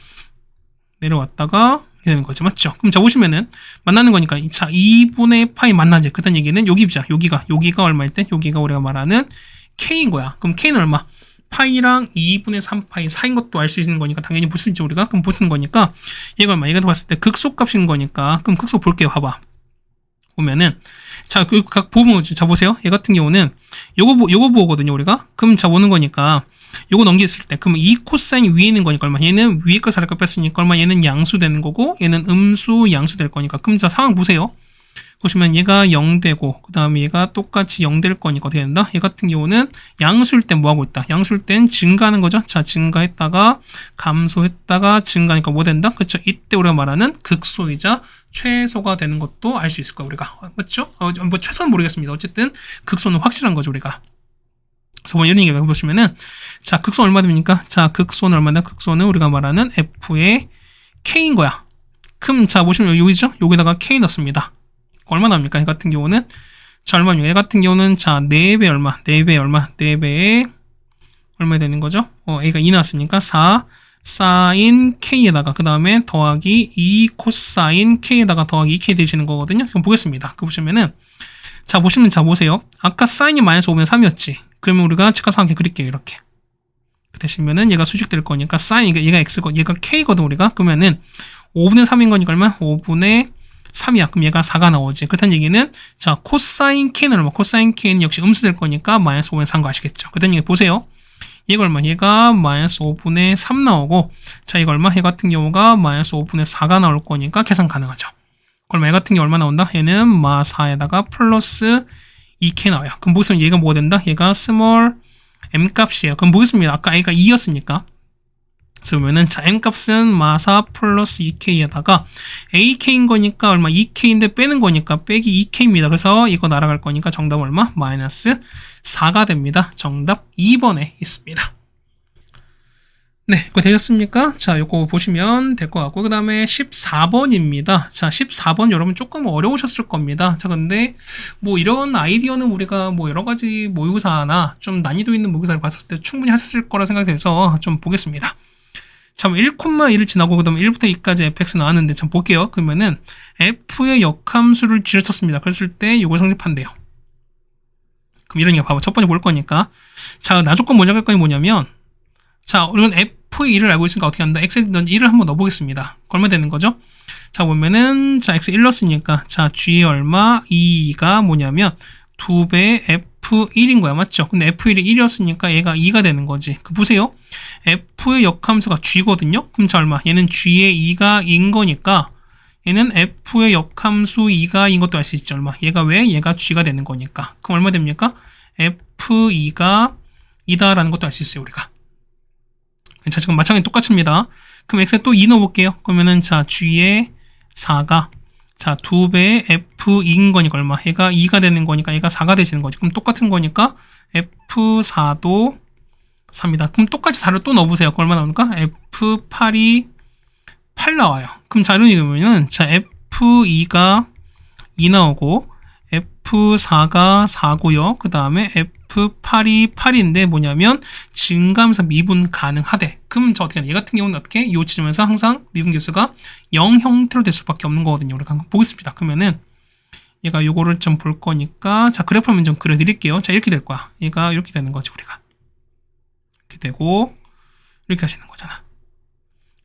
내려왔다가 이렇게 되는 거죠. 맞죠? 그럼 자 보시면은 만나는 거니까 자 2분의 파이 만나지. 그딴 얘기는 여기자. 여기가 얼마일 때? 여기가 우리가 말하는 k인 거야. 그럼 k는 얼마? 파이랑 2분의 3파이 사인 것도 알 수 있는 거니까 당연히 볼 수 있죠. 우리가 그럼 보는 거니까 얘가 얼마? 얘가 봤을 때 극소값인 거니까 그럼 극소 볼게요. 봐봐. 보면은 자, 그 각 부분 자 보세요. 얘 같은 경우는 요거 보거든요, 우리가. 그럼 자 보는 거니까 요거 넘겼을 때 그럼 이 코사인이 위에 있는 거니까 얼마? 얘는 위에 거 아래 거 뺐으니까 얼마? 얘는 양수 되는 거고 얘는 음수 양수 될 거니까. 그럼 자 상황 보세요. 보시면 얘가 0 되고 그 다음에 얘가 똑같이 0 될 거니까 어떻게 된다? 얘 같은 경우는 양수일 땐 뭐하고 있다? 양수일 땐 증가하는 거죠. 자, 증가했다가 감소했다가 증가하니까 뭐 된다? 그쵸? 이때 우리가 말하는 극소이자 최소가 되는 것도 알 수 있을 거야 우리가. 맞죠? 뭐 최소는 모르겠습니다. 어쨌든 극소는 확실한 거죠 우리가. 그래서 뭐 이런 얘기 해보시면은 자, 극소는 얼마 됩니까? 자, 극소는 얼마나? 극소는 우리가 말하는 f의 k인 거야. 그럼 자 보시면 여기죠? 여기다가 k 넣습니다. 얼마 나옵니까? 얘 같은 경우는 자 얼마냐? 얘 같은 경우는 자 4배 얼마? 4배 얼마? 4배에 얼마 되는 거죠? A가 2 나왔으니까 4 사인 K에다가 그 다음에 더하기 2 코사인 K에다가 더하기 2K 되시는 거거든요. 그럼 보겠습니다. 그 보시면은 자 보시면 자 보세요. 아까 사인이 마이너스 5분의 3이었지. 그러면 우리가 직각삼각형 그릴게요. 이렇게. 그 대신면은 얘가 수직될 거니까 사인 얘가 X고 얘가 K거든 우리가. 그러면은 5분의 3인 거니까 얼마? 5분의 3이야. 그럼 얘가 4가 나오지. 그렇다는 얘기는 자 코사인 K는 얼마? 코사인 K는 역시 음수될 거니까 마이너스 5분의 3거 아시겠죠? 그렇다는 얘기 보세요. 얘가 얼마? 얘가 마이너스 5분의 3 나오고 자 이거 얼마? 얘 같은 경우가 마이너스 5분의 4가 나올 거니까 계산 가능하죠. 그럼 얘 같은 경우 얼마 나온다? 얘는 마 4에다가 플러스 2K 나와요. 그럼 보겠습니다. 얘가 뭐가 된다? 얘가 스몰 m 값이에요. 그럼 보겠습니다. 아까 A가 2였으니까 그래서 보면은 자 m값은 마사 플러스 2k에다가 ak인 거니까 얼마 2k인데 빼는 거니까 빼기 2k입니다. 그래서 이거 날아갈 거니까 정답 얼마? 마이너스 4가 됩니다. 정답 2번에 있습니다. 네, 이거 되셨습니까? 자, 요거 보시면 될 것 같고 그 다음에 14번입니다. 자, 14번 여러분 조금 어려우셨을 겁니다. 자, 근데 뭐 이런 아이디어는 우리가 뭐 여러 가지 모의고사나 좀 난이도 있는 모의고사를 봤을 때 충분히 하셨을 거라 생각돼서 좀 보겠습니다. 참 1,1을 지나고 그 다음에 1부터 2까지 fx 나왔는데 참 볼게요. 그러면은 f의 역함수를 쥐를 쳤습니다. 그랬을 때 이걸 성립한대요. 그럼 이런 게 봐봐. 첫 번째 볼 거니까 자 나조건 먼저 할 거니 뭐냐면 자 우리는 f의 1을 알고 있으니까 어떻게 한다? x에 1을 한번 넣어보겠습니다. 얼마 되는 거죠? 자 보면은 자 x 1 넣었으니까 자 g 얼마? 2가 뭐냐면 2배 F1인 거야. 맞죠? 근데 F1이 1이었으니까 얘가 2가 되는 거지. 그 보세요. F의 역함수가 G거든요? 그럼 자 얼마? 얘는 G의 2가 2인 거니까 얘는 F의 역함수 2가 2인 것도 알 수 있죠. 얼마? 얘가 왜? 얘가 G가 되는 거니까. 그럼 얼마 됩니까? F2가 2다라는 것도 알 수 있어요. 우리가. 자 지금 마찬가지 똑같습니다. 그럼 X에 또 2 넣어볼게요. 그러면은 자 G의 4가 자, 2배의 F2인 거니까 얼마? 얘가 2가 되는 거니까 얘가 4가 되시는 거지. 그럼 똑같은 거니까 F4도 3이다. 그럼 똑같이 4를 또 넣어보세요. 그럼 얼마 나오니까? F8이 8 나와요. 그럼 자, 이런 얘기 보면은 자, F2가 2 나오고 F4가 4고요. 그 다음에 F8이 8인데 뭐냐면 증가하면서 미분 가능하대. 그럼 저 어떻게 하냐? 얘 같은 경우는 어떻게? 이 지점에서 항상 미분 개수가 0 형태로 될 수밖에 없는 거거든요. 우리가 한번 보겠습니다. 그러면은 얘가 요거를 좀 볼 거니까 자 그래프 한번 좀 그려드릴게요. 자 이렇게 될 거야. 얘가 이렇게 되는 거지 우리가. 이렇게 되고 이렇게 하시는 거잖아.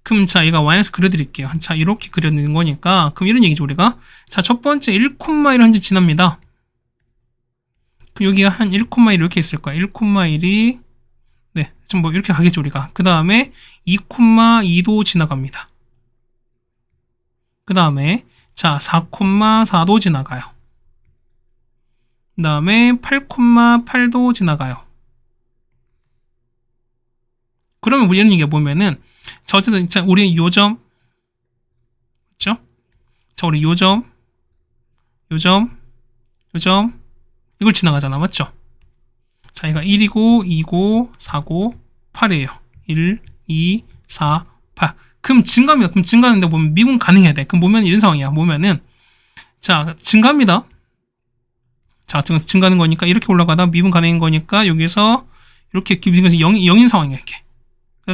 그럼 자 얘가 y에서 그려드릴게요. 자 이렇게 그려드리는 거니까 그럼 이런 얘기죠 우리가. 자 첫 번째 1,1 현재 지납니다. 그럼 여기가 한 1,1 이렇게 있을 거야. 1,1이 네, 좀 뭐 이렇게 가겠죠 우리가. 그 다음에 2,2도 지나갑니다. 그 다음에 자 4,4도 지나가요. 그 다음에 8,8도 지나가요. 그러면 뭐 이런 얘기가 보면은 자 어쨌든 자 우리 요점 그렇죠? 자 우리 요점 이걸 지나가잖아. 맞죠? 자 얘가 1이고 2고 4고 8이에요. 1, 2, 4, 8. 그럼 증가입니다. 그럼 증가하는데 보면 미분 가능해야 돼. 그럼 보면 이런 상황이야. 보면은 자 증가합니다. 자 증가하는 거니까 이렇게 올라가다 미분 가능한 거니까 여기서 이렇게 미분해서 0인 상황이야. 이렇게.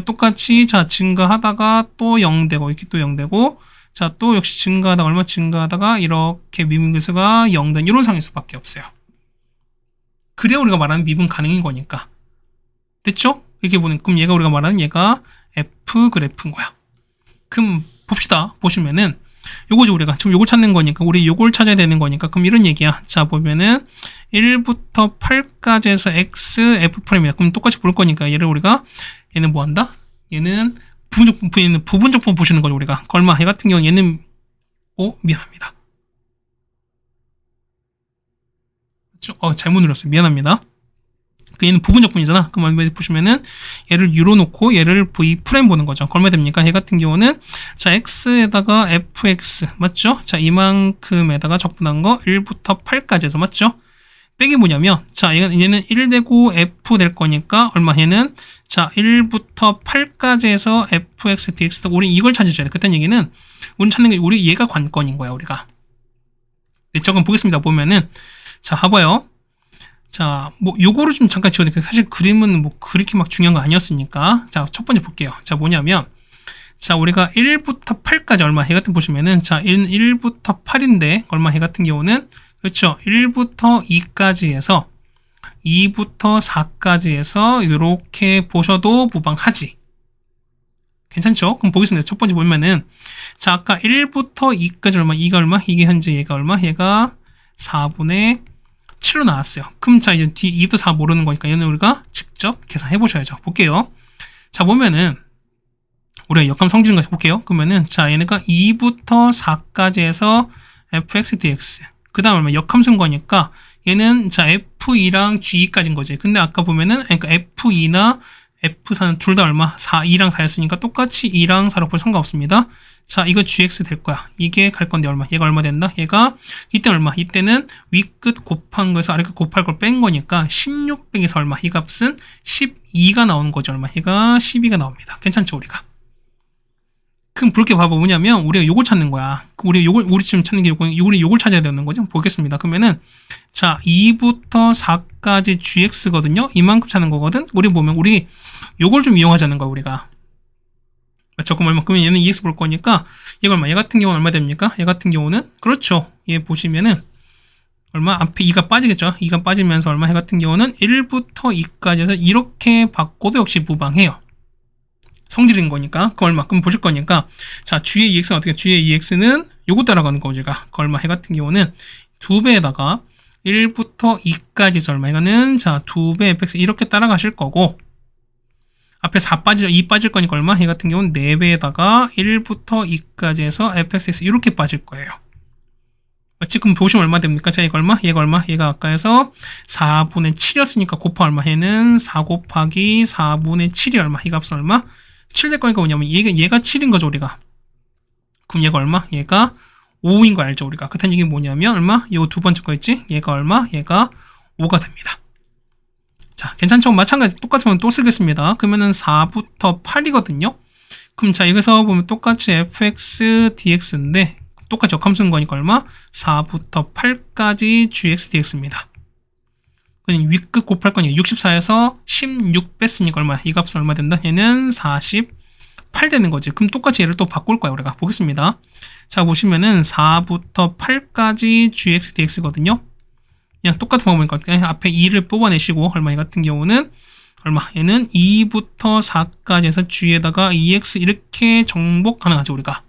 똑같이 자 증가하다가 또 0 되고 이렇게 또 0 되고 자 또 역시 증가하다가 얼마 증가하다가 이렇게 미분 개수가 0 된 이런 상황일 수밖에 없어요. 그래야 우리가 말하는 미분 가능인 거니까. 됐죠? 이렇게 보는 그럼 얘가 우리가 말하는 얘가 F 그래프인 거야. 그럼 봅시다. 보시면은 요거죠, 우리가. 지금 요걸 찾는 거니까. 우리 요걸 찾아야 되는 거니까. 그럼 이런 얘기야. 자, 보면은 1부터 8까지 해서 x, f'이야. 그럼 똑같이 볼 거니까. 얘를 우리가, 얘는 뭐 한다? 얘는 부분적분 보시는 거죠, 우리가. 얼마? 얘 같은 경우는 얘는, 미안합니다. 잘못 눌렀어요. 미안합니다. 얘는 부분적분이잖아. 그럼 보시면은 얘를 U로 놓고 얘를 V 프레임 보는 거죠. 얼마 됩니까? 얘 같은 경우는 자 X에다가 FX 맞죠? 자 이만큼에다가 적분한 거 1부터 8까지 해서 맞죠? 빼기 뭐냐면 자 얘는 1 되고 F 될 거니까 얼마 얘는 자 1부터 8까지 해서 FX, DX 우리 이걸 찾으셔야 돼. 그딴 얘기는 우리 찾는 게 우리 얘가 관건인 거야 우리가. 네, 조금 보겠습니다. 보면은 자 봐봐요. 자, 뭐, 요거를 좀 잠깐 지워드릴게요. 사실 그림은 뭐, 그렇게 막 중요한 거 아니었으니까. 자, 첫 번째 볼게요. 자, 뭐냐면, 자, 우리가 1부터 8까지 얼마 해 같은 보시면은, 자, 1부터 8인데, 얼마 해 같은 경우는, 그렇죠. 1부터 2까지 해서, 2부터 4까지 해서, 요렇게 보셔도 무방하지. 괜찮죠? 그럼 보겠습니다. 첫 번째 보면은, 자, 아까 1부터 2까지 얼마, 이가 얼마, 이게 현재 얘가 얼마, 얘가 4분의 7로 나왔어요. 그럼 자 이제 뒤 2부터 4 모르는 거니까 얘는 우리가 직접 계산해 보셔야죠. 볼게요. 자 보면은 우리가 역함 성질인 거 볼게요. 그러면은 자 얘네가 2부터 4까지 해서 fx dx 그 다음 얼마 역함수인 거니까 얘는 자 f2랑 g2까지인 거지. 근데 아까 보면은 그러니까 f2나 f4는 둘 다 얼마 4, 2랑 4였으니까 똑같이 2랑 4로 볼 상관없습니다. 자, 이거 gx 될 거야. 이게 갈 건데 얼마? 얘가 얼마 된다? 얘가 이때 얼마? 이때는 윗끝 곱한 거에서 아래끝 곱할 걸 뺀 거니까 16 빼기에서 얼마? 이 값은 12가 나오는 거죠. 얼마? 얘가 12가 나옵니다. 괜찮죠, 우리가? 그럼 그렇게 봐봐 뭐냐면 우리가 요걸 찾는 거야. 우리 지금 찾는 게 우리 요걸 찾아야 되는 거죠. 보겠습니다. 그러면은 자, 2부터 4까지 gx거든요. 이만큼 찾는 거거든. 우리 보면 우리 요걸 좀 이용하자는 거야, 우리가. 맞죠? 그럼 얼마? 그러면 얘는 EX 볼 거니까 얘가 얼마? 얘 같은 경우는 얼마 됩니까? 얘 같은 경우는 그렇죠. 얘 보시면은 얼마? 앞에 2가 빠지겠죠? 2가 빠지면서 얼마? 얘 같은 경우는 1부터 2까지 해서 이렇게 바꿔도 역시 무방해요. 성질인 거니까. 그 얼마? 그럼 보실 거니까 자, G의 EX는 어떻게? G의 EX는 요거 따라가는 거죠. 제가. 그 얼마? 얘 같은 경우는 2배에다가 1부터 2까지 해서 얼마? 이거는 자, 2배 fx 이렇게 따라가실 거고 앞에 4 빠지죠. 2 빠질 거니까 얼마? 얘 같은 경우는 4배에다가 1부터 2까지 해서 fxx 이렇게 빠질 거예요. 지금 보시면 얼마 됩니까? 자, 얘가 얼마? 얘가 얼마? 얘가 아까 해서 4분의 7이었으니까 곱하 얼마? 얘는 4 곱하기 4분의 7이 얼마? 이 값은 얼마? 7 될 거니까 뭐냐면 얘가 7인 거죠, 우리가. 그럼 얘가 얼마? 얘가 5인 거 알죠, 우리가. 그렇다는 얘기 뭐냐면 얼마? 이거 두 번째 거 있지? 얘가 얼마? 얘가 5가 됩니다. 자, 괜찮죠? 마찬가지 똑같으면 또 쓰겠습니다. 그러면은 4부터 8이거든요. 그럼 자, 여기서 보면 똑같이 fx dx인데 똑같이 역함수인 거니까 얼마? 4부터 8까지 gx dx입니다. 그럼 윗끝 곱할 거니까 64에서 16 뺐으니까 얼마? 이 값은 얼마 된다? 얘는 48 되는 거지. 그럼 똑같이 얘를 또 바꿀 거야, 우리가. 보겠습니다. 자, 보시면은 4부터 8까지 gx dx거든요. 그냥 똑같은 방법이니까 앞에 2를 뽑아내시고 얼마? 얘 같은 경우는 얼마? 얘는 2부터 4까지 해서 g에다가 2x 이렇게 정복 가능하죠, 우리가.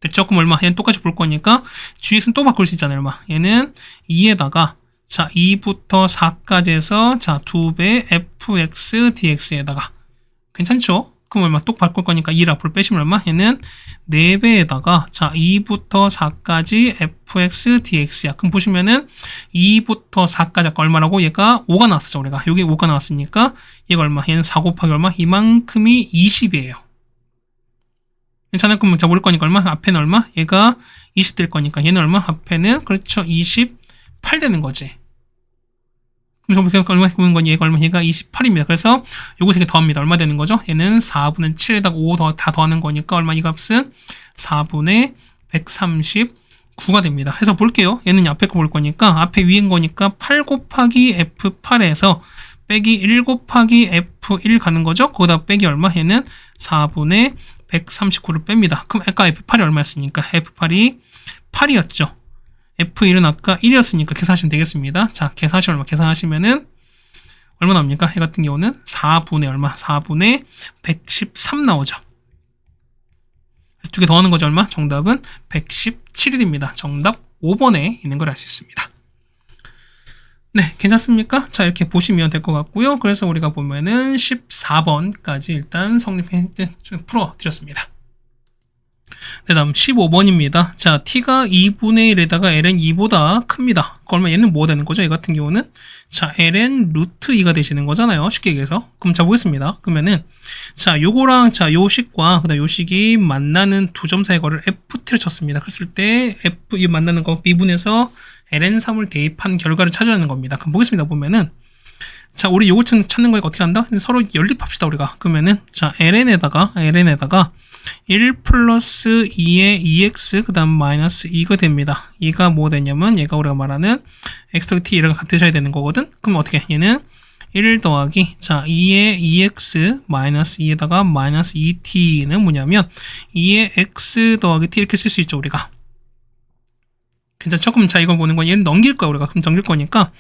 됐죠? 그럼 얼마? 얘는 똑같이 볼 거니까 gx는 또 바꿀 수 있잖아요, 얼마? 얘는 2에다가 자, 2부터 4까지 해서 자, 2배 fx dx에다가 괜찮죠? 그럼 얼마? 또 바꿀 거니까 2를 앞으로 빼시면 얼마? 얘는 4배에다가 자, 2부터 4까지 fx dx야. 그럼 보시면은 2부터 4까지 아까 얼마라고? 얘가 5가 나왔었죠, 우리가. 여기 5가 나왔으니까 얘가 얼마? 얘는 4 곱하기 얼마? 이만큼이 20이에요. 괜찮아요? 그럼 자, 모를 거니까 얼마? 앞에는 얼마? 얘가 20 될 거니까 얘는 얼마? 앞에는 그렇죠, 28 되는 거지. 그럼 얼마 보는 건 얘가 얼마? 얘가 28입니다. 그래서 요거 3개 더합니다. 얼마 되는 거죠? 얘는 4분의 7에다가 5 다 더하는 거니까 얼마? 이 값은 4분의 139가 됩니다. 해서 볼게요. 얘는 앞에 거 볼 거니까 앞에 위인 거니까 8 곱하기 F8에서 빼기 1 곱하기 F1 가는 거죠? 거기다 빼기 얼마? 얘는 4분의 139를 뺍니다. 그럼 아까 F8이 얼마였으니까 F8이 8이었죠. F1은 아까 1이었으니까 계산하시면 되겠습니다. 자, 계산하시면은 얼마 나옵니까? 얘 같은 경우는 4분의 얼마? 4분의 113 나오죠. 두 개 더하는 거죠. 얼마? 정답은 117일입니다. 정답 5번에 있는 걸 알 수 있습니다. 네, 괜찮습니까? 자, 이렇게 보시면 될 것 같고요. 그래서 우리가 보면은 14번까지 일단 풀어드렸습니다. 네, 다음 15번입니다. 자, t가 2분의 1에다가 ln 2보다 큽니다. 그러면 얘는 뭐가 되는 거죠? 얘 같은 경우는 자, ln 루트 2가 되시는 거잖아요. 쉽게 얘기해서. 그럼 자, 보겠습니다. 그러면은 자, 요거랑 자, 요 식과 그다음 요 식이 만나는 두 점 사이 거를 ft를 쳤습니다. 그랬을 때 f 이 만나는 거 미분해서 ln3을 대입한 결과를 찾아내는 겁니다. 그럼 보겠습니다. 보면은 자, 우리 요거 찾는 거니까 어떻게 한다? 서로 연립합시다, 우리가. 그러면은 자, ln에다가 1 플러스 2의 2x 그 다음 마이너스 2가 됩니다. 얘가 뭐 되냐면 얘가 우리가 말하는 x t 이랑 같으셔야 되는 거거든. 그럼 어떻게? 얘는 1 더하기 자 2의 2x 마이너스 2에다가 마이너스 2t는 뭐냐면 2의 x 더하기 t 이렇게 쓸 수 있죠, 우리가. 괜찮죠? 그럼 자, 이걸 보는 건 얘는 넘길 거야, 우리가. 그럼 넘길 거니까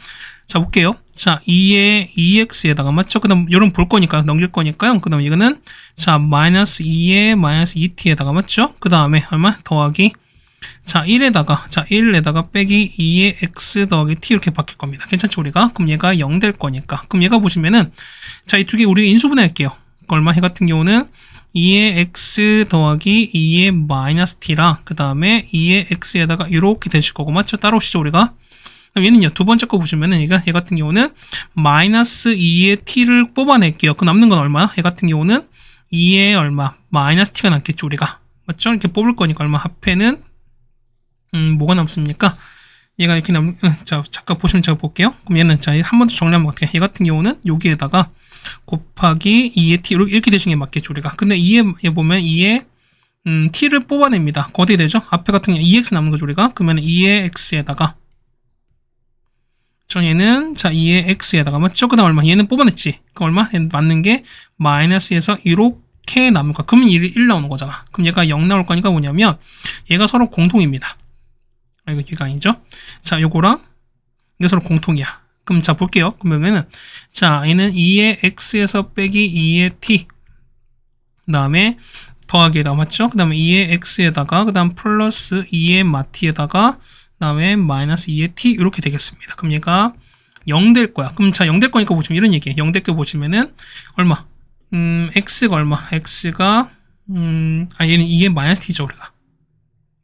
자, 볼게요. 자, 2의 2x에다가 맞죠? 그 다음 요런 볼 거니까 넘길 거니까요. 그 다음 이거는 자, 마이너스 2의 마이너스 2t에다가 맞죠? 그 다음에 얼마? 더하기 자, 1에다가 자, 1에다가 빼기 2의 x 더하기 t 이렇게 바뀔 겁니다. 괜찮죠, 우리가? 그럼 얘가 0 될 거니까. 그럼 얘가 보시면은 자, 이 두 개 우리 인수분해 할게요. 얼마? 얘 같은 경우는 2의 x 더하기 2의 마이너스 t랑 그 다음에 2의 x에다가 이렇게 되실 거고 맞죠? 따라오시죠, 우리가. 얘는요, 두 번째 거 보시면은 얘 같은 경우는 마이너스 2의 t를 뽑아낼게요. 그 남는 건 얼마야? 얘 같은 경우는 2의 얼마? 마이너스 t가 남겠죠, 우리가. 맞죠? 이렇게 뽑을 거니까 얼마? 합해는 뭐가 남습니까? 얘가 이렇게 자, 잠깐 보시면 제가 볼게요. 그럼 얘는 자, 한 번 더 정리하면 어떻게? 얘 같은 경우는 여기에다가 곱하기 2의 t 이렇게 되시는 게 맞겠죠, 우리가. 근데 2에 보면 2의 t를 뽑아냅니다. 그거 어떻게 되죠? 앞에 같은 경우 2x 남는 거죠, 우리가. 그러면 2의 x에다가 얘는 자 2의 x에다가 맞죠? 그 다음 얼마? 얘는 뽑아냈지. 그 얼마? 얘는 맞는 게 마이너스에서 이렇게 남은 거야. 그러면 1 나오는 거잖아. 그럼 얘가 0 나올 거니까 뭐냐면 얘가 서로 공통입니다. 이거 얘가 아니죠? 자, 요거랑 이게 서로 공통이야. 그럼 자 볼게요. 그러면은 자 얘는 2의 x에서 빼기 2의 t 그 다음에 더하기에다 맞죠? 그 다음에 2의 x에다가 그 다음 플러스 2의 마t에다가 그 다음에 마이너스 2의 t 이렇게 되겠습니다. 그럼 얘가 0 될 거야. 그럼 자 0 될 거니까 보시면 이런 얘기예요. 0 될 거 보시면은 얼마? x가 얼마? x가 얘는 2의 마이너스 t죠, 우리가.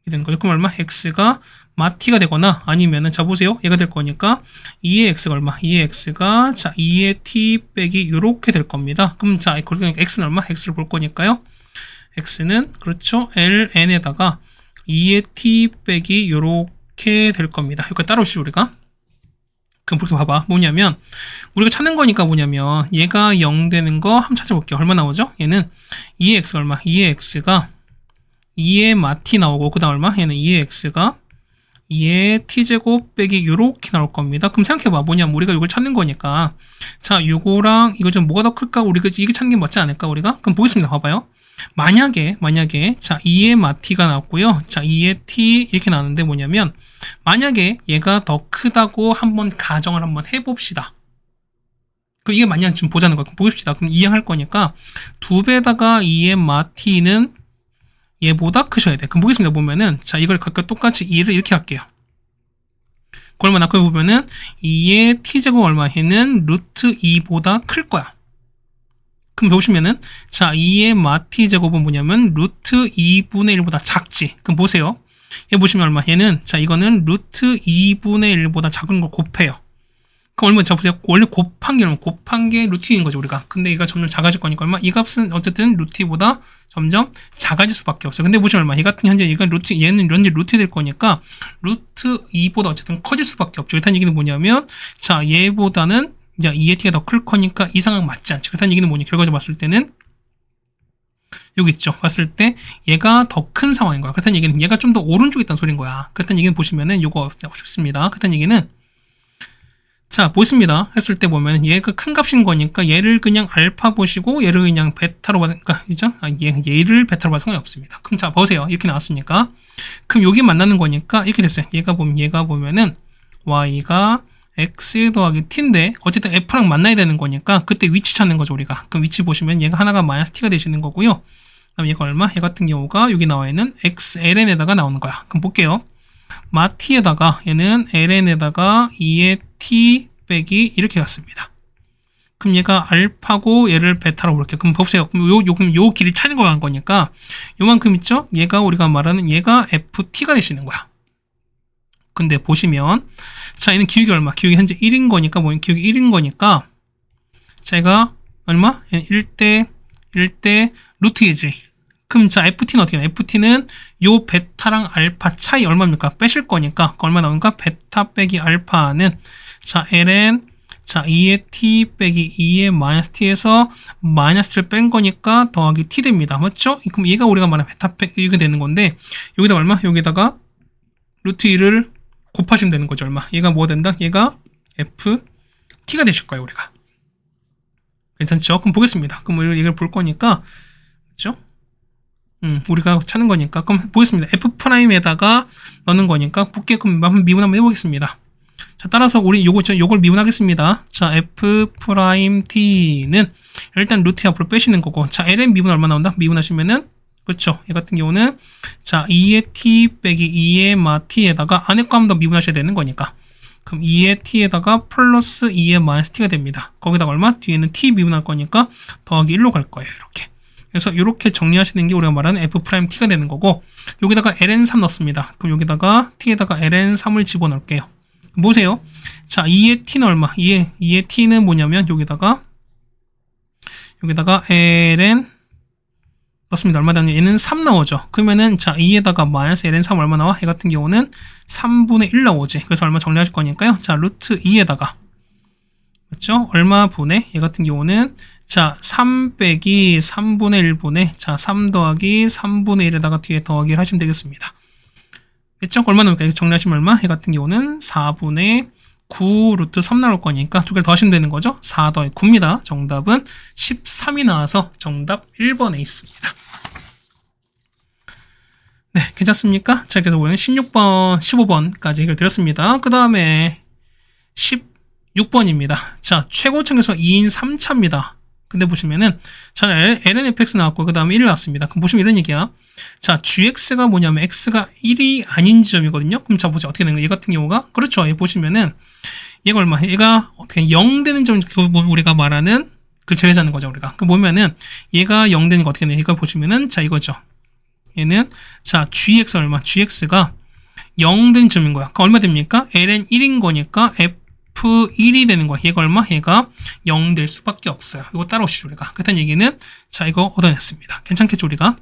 이렇게 되는 거죠. 그럼 얼마? x가 마t가 되거나 아니면은 자 보세요. 얘가 될 거니까 2의 x가 얼마? 2의 x가 자 2의 t 빼기 이렇게 될 겁니다. 그럼 자 그러니까 x는 얼마? x를 볼 거니까요. x는 그렇죠. ln에다가 2의 t 빼기 이렇게 될 겁니다. 여기까지 따라오시죠, 우리가. 그럼 그렇게 봐봐. 뭐냐면 우리가 찾는 거니까 뭐냐면 얘가 0 되는 거 한번 찾아볼게요. 얼마 나오죠? 얘는 2의 x가 얼마? 2의 x가 2의 마t 나오고 그 다음 얼마? 얘는 2의 x가 2의 t제곱 빼기 요렇게 나올 겁니다. 그럼 생각해봐. 뭐냐면 우리가 이걸 찾는 거니까 자 요거랑 이거 좀 뭐가 더 클까? 우리가 이게 찾는 게 맞지 않을까, 우리가? 그럼 보겠습니다. 봐봐요. 만약에 자 2의 마t가 나왔고요. 자 2의 t 이렇게 나왔는데 뭐냐면 만약에 얘가 더 크다고 한번 가정을 한번 해봅시다. 그 이게 만약 좀 보자는 거야. 보십시다. 그럼 이해할 거니까 2배에다가 2의 마t는 얘보다 크셔야 돼. 그럼 보겠습니다. 보면은 자 이걸 각각 똑같이 2를 이렇게 할게요. 그러면 아까 보면은 2의 t제곱 얼마? 얘는 루트 2보다 클 거야. 그럼 보시면은 자 2의 마t 제곱은 뭐냐면 루트 2분의 1보다 작지. 그럼 보세요. 얘 보시면 얼마? 얘는 자 이거는 루트 2분의 1보다 작은 걸 곱해요. 그럼 얼마? 자 보세요. 원래 곱한 게 루트 2인 거죠, 우리가. 근데 얘가 점점 작아질 거니까 얼마? 이 값은 어쨌든 루트 2보다 점점 작아질 수밖에 없어요. 근데 보시면 얼마? 얘 같은 현재 얘가 얘는 현재 루트 될 거니까 루트 2보다 어쨌든 커질 수밖에 없죠. 그렇다는 얘기는 뭐냐면 자 얘보다는 이제 2의 t가 더 클 거니까 이 상황 맞지 않죠. 그렇다는 얘기는 뭐냐? 결과적으로 봤을 때는 여기 있죠. 봤을 때 얘가 더 큰 상황인 거야. 그렇다는 얘기는 얘가 좀 더 오른쪽에 있다는 소리인 거야. 그렇다는 얘기는 보시면은 요거 쉽습니다. 그렇다는 얘기는 자 보십니다. 했을 때 보면 얘가 큰 값인 거니까 얘를 그냥 알파 보시고 얘를 그냥 베타로 받으니까 그죠? 얘를 베타로 받을 상관이 없습니다. 그럼 자 보세요. 이렇게 나왔으니까 그럼 여기 만나는 거니까 이렇게 됐어요. 얘가 보면은 y가 x 더하기 t인데 어쨌든 f랑 만나야 되는 거니까 그때 위치 찾는 거죠, 우리가. 그럼 위치 보시면 얘가 하나가 마이너스 t가 되시는 거고요. 그다음 얘가 얼마? 얘 같은 경우가 여기 나와 있는 xln에다가 나오는 거야. 그럼 볼게요. 마 t에다가 얘는 ln에다가 2의 t 빼기 이렇게 갔습니다. 그럼 얘가 알파고 얘를 베타로 볼게요. 그럼 보세요. 그럼 요 길이 차는 거 간 거니까 요만큼 있죠? 얘가 우리가 말하는 얘가 ft가 되시는 거야. 근데 보시면 자 얘는 기울기 얼마? 기울기 현재 1인 거니까 뭐 기울기 1인 거니까 제가 얼마? 1대 루트 2지. 그럼 자 ft는 어떻게 되나? ft는 요 베타랑 알파 차이 얼마입니까? 빼실 거니까 얼마 나오는가? 베타 빼기 알파는 자 ln 자 2의 t 빼기 2의 마이너스 t에서 마이너스 t를 뺀 거니까 더하기 t 됩니다. 맞죠? 그럼 얘가 우리가 말하는 베타 빼기 이게 되는 건데 여기다가 얼마? 여기다가 루트 2를 곱하시면 되는 거죠. 얼마? 얘가 뭐가 된다? 얘가 ft가 되실 거예요. 우리가. 괜찮죠? 그럼 보겠습니다. 그럼 이걸 볼 거니까 그렇죠? 우리가 찾는 거니까 그럼 보겠습니다. f'에다가 넣는 거니까 볼게 그럼 한번 미분 한번 해보겠습니다. 자 따라서 우리 요걸 미분하겠습니다. 자 f't는 일단 루트 앞으로 빼시는 거고 자 ln 미분 얼마 나온다? 미분하시면은 그렇죠. 얘 같은 경우는 자 2의 t 빼기 2의 마 t에다가 안에 거 한 번 더 미분하셔야 되는 거니까 그럼 2의 t에다가 플러스 2의 마이너스 t가 됩니다. 거기다가 얼마? 뒤에는 t 미분할 거니까 더하기 1로 갈 거예요. 이렇게. 그래서 이렇게 정리하시는 게 우리가 말하는 f't가 되는 거고 여기다가 ln3 넣습니다. 그럼 여기다가 t에다가 ln3을 집어넣을게요. 보세요. 자 2의 t는 얼마? 2의 t는 뭐냐면 여기다가 ln 넣습니다. 얼마 되냐? 얘는 3 나오죠. 그러면은 자 2에다가 마이너스 ln3 얼마 나와? 얘 같은 경우는 3분의 1 나오지. 그래서 얼마 정리하실 거니까요. 자 루트 2에다가 맞죠? 얼마 분의 얘 같은 경우는 자 3 빼기 3분의 1분의 자 3 더하기 3분의 1에다가 뒤에 더하기를 하시면 되겠습니다. 됐죠? 얼마 나올까요? 정리하시면 얼마? 얘 같은 경우는 4분의 9 루트 3 나올 거니까 두 개를 더하시면 되는 거죠. 4 더하기 9입니다. 정답은 13이 나와서 정답 1번에 있습니다. 네, 괜찮습니까? 자, 그래서 오늘 16번, 15번까지 해결드렸습니다. 그 다음에 16번입니다. 자, 최고층에서 2인 3차입니다. 근데 보시면은, 자, lnfx 나왔고, 그 다음에 1이 나왔습니다. 그럼 보시면 이런 얘기야. 자, gx가 뭐냐면, x가 1이 아닌 지점이거든요? 그럼 자, 보세요. 어떻게 되는 거예요? 얘 같은 경우가? 그렇죠. 얘 보시면은, 얘가 얼마? 얘가 어떻게 0 되는 점, 우리가 말하는 그 제외자는 거죠, 우리가. 그 보면은, 얘가 0 되는 거 어떻게 되냐? 얘가 보시면은, 자, 이거죠. 얘는, 자, gx 얼마? gx가 0 된 점인 거야. 그럼 얼마 됩니까? ln 1인 거니까, f1이 되는 거야. 얘가 얼마? 얘가 0 될 수밖에 없어요. 이거 따라오시죠, 우리가. 그랬던 얘기는, 자, 이거 얻어냈습니다. 괜찮겠죠, 우리가?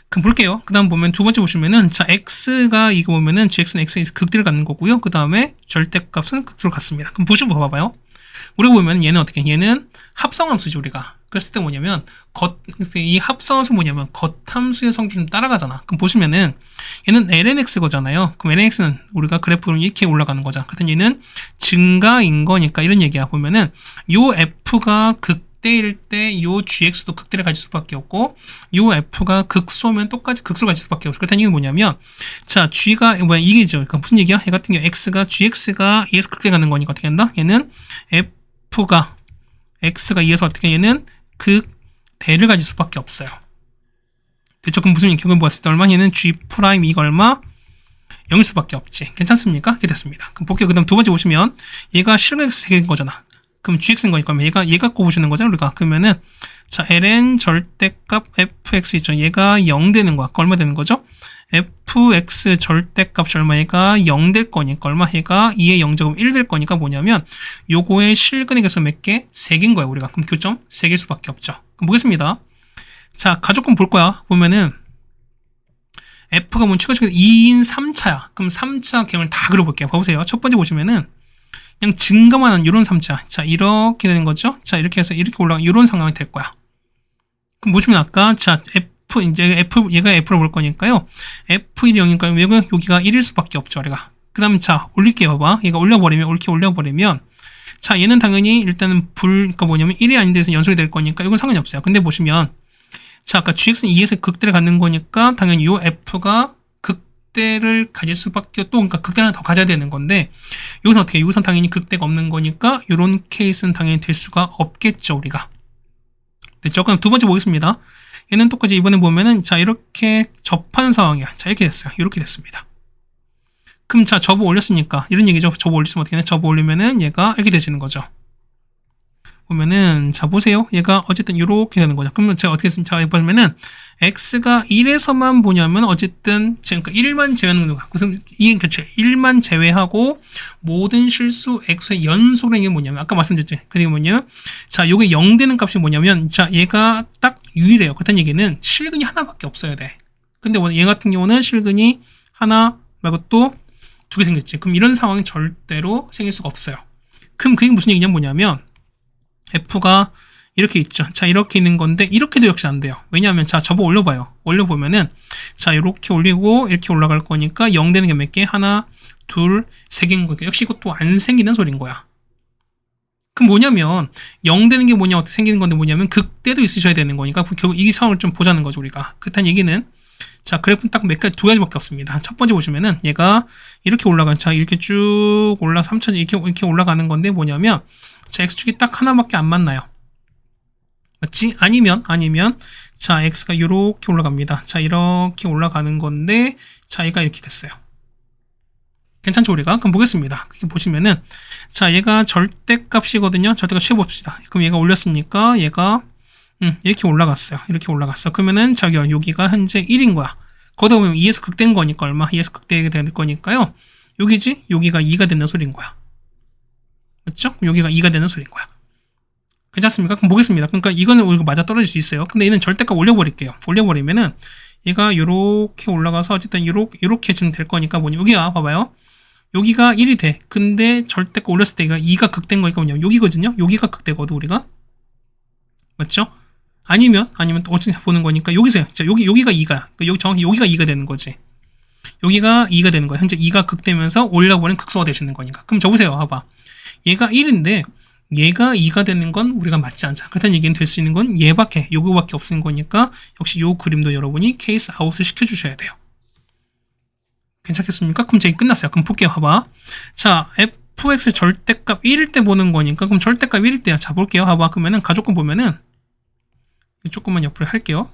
그럼 볼게요. 그 다음 보면 두 번째 보시면은, 자, x가 이거 보면은, gx는 x에서 극대를 갖는 거고요. 그 다음에 절대값은 극대로 갖습니다. 그럼 보시면 봐봐요. 우리가 보면 얘는 어떻게, 얘는 합성함수지, 우리가. 그랬을 때 뭐냐면, 이 합성함수 뭐냐면, 겉함수의 성질을 따라가잖아. 그럼 보시면은, 얘는 lnx 거잖아요. 그럼 lnx는 우리가 그래프로 이렇게 올라가는 거잖아. 같은 얘는 증가인 거니까 이런 얘기야. 보면은, 요 f가 극대일 때 요 gx도 극대를 가질 수밖에 없고, 요 f가 극소면 똑같이 극소를 가질 수밖에 없어. 그렇다는 얘기는 뭐냐면, 자, g가, 뭐야, 이게죠. 그러니까 무슨 얘기야? 얘 같은 경우 gx가 2에서 극대 가는 거니까 어떻게 한다? 얘는 f가, x가 2에서 어떻게 얘는 극대를 가질 수밖에 없어요. 됐죠? 그럼 무슨 결국은 보았을 때 얼마? 얘는 g 프라임 이거 얼마? 0일 수밖에 없지. 괜찮습니까? 이렇게 됐습니다. 그럼 볼게요. 그 다음 두 번째 보시면 얘가 실행 x인 거잖아. 그럼 gx인 거니까 얘 갖고 보시는 거잖아, 우리가. 그러면은 자, ln 절대값 fx 있죠. 얘가 0 되는 거야. 얼마 되는 거죠? fx 절대값이 얼마? 얘가 0 될 거니까 얼마? 얘가 2의 0제곱 1 될 거니까 뭐냐면 요거의 실근액에서 몇 개? 3개인 거야, 우리가. 그럼 교점 3개일 수밖에 없죠. 그럼 보겠습니다. 자, 가족권 볼 거야. 보면은 F가 뭔 최고층에서 2인 3차야. 그럼 3차 경을 다 그려볼게요. 봐보세요. 첫 번째 보시면은 그냥 증가만 하는 이런 3차. 자, 이렇게 되는 거죠. 자, 이렇게 해서 이렇게 올라가 이런 상황이 될 거야. 그럼 보시면 아까 자, 얘가 F로 볼 거니까요. F1이 0이니까 여기가 1일 수밖에 없죠, 우리가. 그 다음 자, 올릴게요. 봐봐. 얘가 이렇게 올려버리면 자, 얘는 당연히 일단은 그러니까 뭐냐면 1이 아닌 데서 연속이 될 거니까 이건 상관이 없어요. 근데 보시면 자, 아까 gx는 2에서 극대를 갖는 거니까 당연히 요 f가 극대를 가질 수밖에 그러니까 극대를 하나 더 가져야 되는 건데 여기서 어떻게 여기서 당연히 극대가 없는 거니까 이런 케이스는 당연히 될 수가 없겠죠, 우리가. 됐죠? 그럼 두 번째 보겠습니다. 얘는 똑같이 이번에 보면은 자 이렇게 접하는 상황이야. 자 이렇게 됐어요. 이렇게 됐습니다. 그럼 자 접어 올렸으니까 이런 얘기죠. 접어 올리면 어떻게 되냐? 접어 올리면은 얘가 이렇게 되시는 거죠. 보면은 자 보세요. 얘가 어쨌든 이렇게 되는 거죠. 그러면 제가 어떻게 했습니까? 자 보면은 x가 1에서만 보냐면 어쨌든 그러니까 1만 제외하는 거야. 무슨 이 그렇죠. 1만 제외하고 모든 실수 x의 연속이라는 게 뭐냐면 아까 말씀드렸죠. 그게 뭐냐면 자 요게 0 되는 값이 뭐냐면 자 얘가 딱 유일해요. 그렇다는 얘기는 실근이 하나밖에 없어야 돼. 근데 얘 같은 경우는 실근이 하나 말고 또 두 개 생겼지. 그럼 이런 상황이 절대로 생길 수가 없어요. 그럼 그게 무슨 얘기냐 뭐냐면 f가 이렇게 있죠. 자 이렇게 있는 건데 이렇게도 역시 안 돼요. 왜냐하면 자 접어 올려봐요. 올려보면은 자 이렇게 올리고 이렇게 올라갈 거니까 0 되는 게 몇 개? 하나 둘 세 개인 거니까 역시 이것도 안 생기는 소린 거야. 그럼 뭐냐면 0 되는 게 뭐냐 어떻게 생기는 건데 뭐냐면 극대도 있으셔야 되는 거니까 결국 이 상황을 좀 보자는 거죠 우리가. 그렇다는 얘기는 자 그래프는 딱 몇 가지 두 가지밖에 없습니다. 첫 번째 보시면은 얘가 이렇게 올라가는 자 이렇게 쭉 올라 3천 이렇게 올라가는 건데 뭐냐면 자 x축이 딱 하나밖에 안 맞나요? 맞지? 아니면 자 x가 이렇게 올라갑니다. 자 이렇게 올라가는 건데 자 얘가 이렇게 됐어요. 괜찮죠 우리가? 그럼 보겠습니다. 이렇게 보시면은 자 얘가 절대값이거든요. 절대값 취해봅시다. 그럼 얘가 올렸으니까 얘가 이렇게 올라갔어요. 이렇게 올라갔어. 그러면은 자기 여기가 현재 1인 거야. 거기다 보면 2에서 극대인 거니까 얼마? 2에서 극대가 될 거니까요. 여기지? 여기가 2가 된다는 소리인 거야. 맞죠? 여기가 2가 되는 소리인 거야. 괜찮습니까? 그럼 보겠습니다. 그러니까 이거는 우리가 맞아 떨어질 수 있어요. 근데 얘는 절대값 올려버릴게요. 올려버리면은 얘가 요렇게 올라가서 어쨌든 요렇게 지금 될 거니까 뭐냐. 여기가 봐봐요. 여기가 1이 돼. 근데 절대값 올렸을 때 얘가 2가 극된 거니까 뭐냐. 여기거든요. 여기가 극되거든 우리가. 맞죠? 아니면 또 어떻게 보는 거니까 여기서요. 자 여기가 2가. 그러니까 여기 정확히 여기가 2가 되는 거지. 여기가 2가 되는 거야. 현재 2가 극되면서 올려버리는 극소가 되시는 거니까. 그럼 저 보세요. 봐봐. 얘가 1인데 얘가 2가 되는 건 우리가 맞지 않잖아. 그렇다는 얘기는 될 수 있는 건 얘밖에 요거밖에 없는 거니까 역시 요 그림도 여러분이 케이스 아웃을 시켜주셔야 돼요. 괜찮겠습니까? 그럼 저기 끝났어요. 그럼 볼게요. 봐봐. 자 fx 절대값 1일 때 보는 거니까 그럼 절대값 1일 때야. 자 볼게요. 봐봐. 그러면은 가조건 보면은 조금만 옆으로 할게요.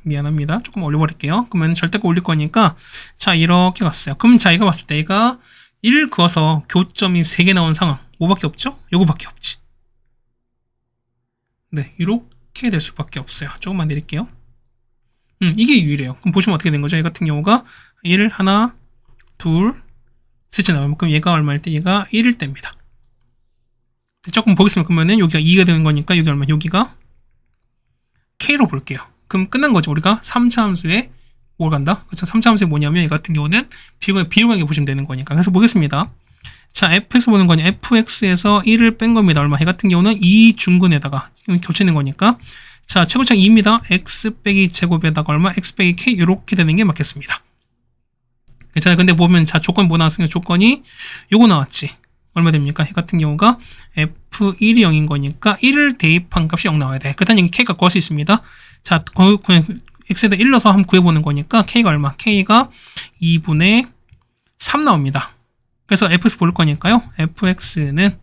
미안합니다. 조금 올려버릴게요. 그러면 절대값 올릴 거니까 자 이렇게 갔어요. 그럼 자 이거 봤을 때 얘가 1을 그어서 교점이 3개 나온 상황 뭐밖에 없죠? 요거밖에 없지. 네 이렇게 될 수밖에 없어요. 조금만 내릴게요. 이게 유일해요. 그럼 보시면 어떻게 된 거죠? 얘 같은 경우가 1 하나 둘 셋째 나오면 그럼 얘가 얼마일 때? 얘가 1일 때입니다. 조금 보겠습니다. 그러면은 여기가 2가 되는 거니까 여기 얼마? 여기가 K로 볼게요. 그럼 끝난 거죠. 우리가 3차 함수에 뭘 간다? 그렇죠. 3차 함수에 뭐냐면 이 같은 경우는 비용하게 보시면 되는 거니까. 그래서 보겠습니다. 자, fx 보는 거냐? fx에서 1을 뺀 겁니다. 얼마? 이 같은 경우는 2 중근에다가 겹치는 거니까. 자, 최고창 2입니다. x 빼기 제곱에다가 얼마? x 빼기 k 이렇게 되는 게 맞겠습니다. 괜찮아요. 근데 보면 자, 조건 뭐 나왔으니까 조건이 요거 나왔지. 얼마 됩니까? 이 같은 경우가 f1이 0인 거니까 1을 대입한 값이 0 나와야 돼. 그렇다는 얘기 k가 구할 수 있습니다. 자, 그냥 x에다 1 넣어서 한번 구해보는 거니까 k가 얼마? k가 2분의 3 나옵니다. 그래서 fx 볼 거니까요. fx는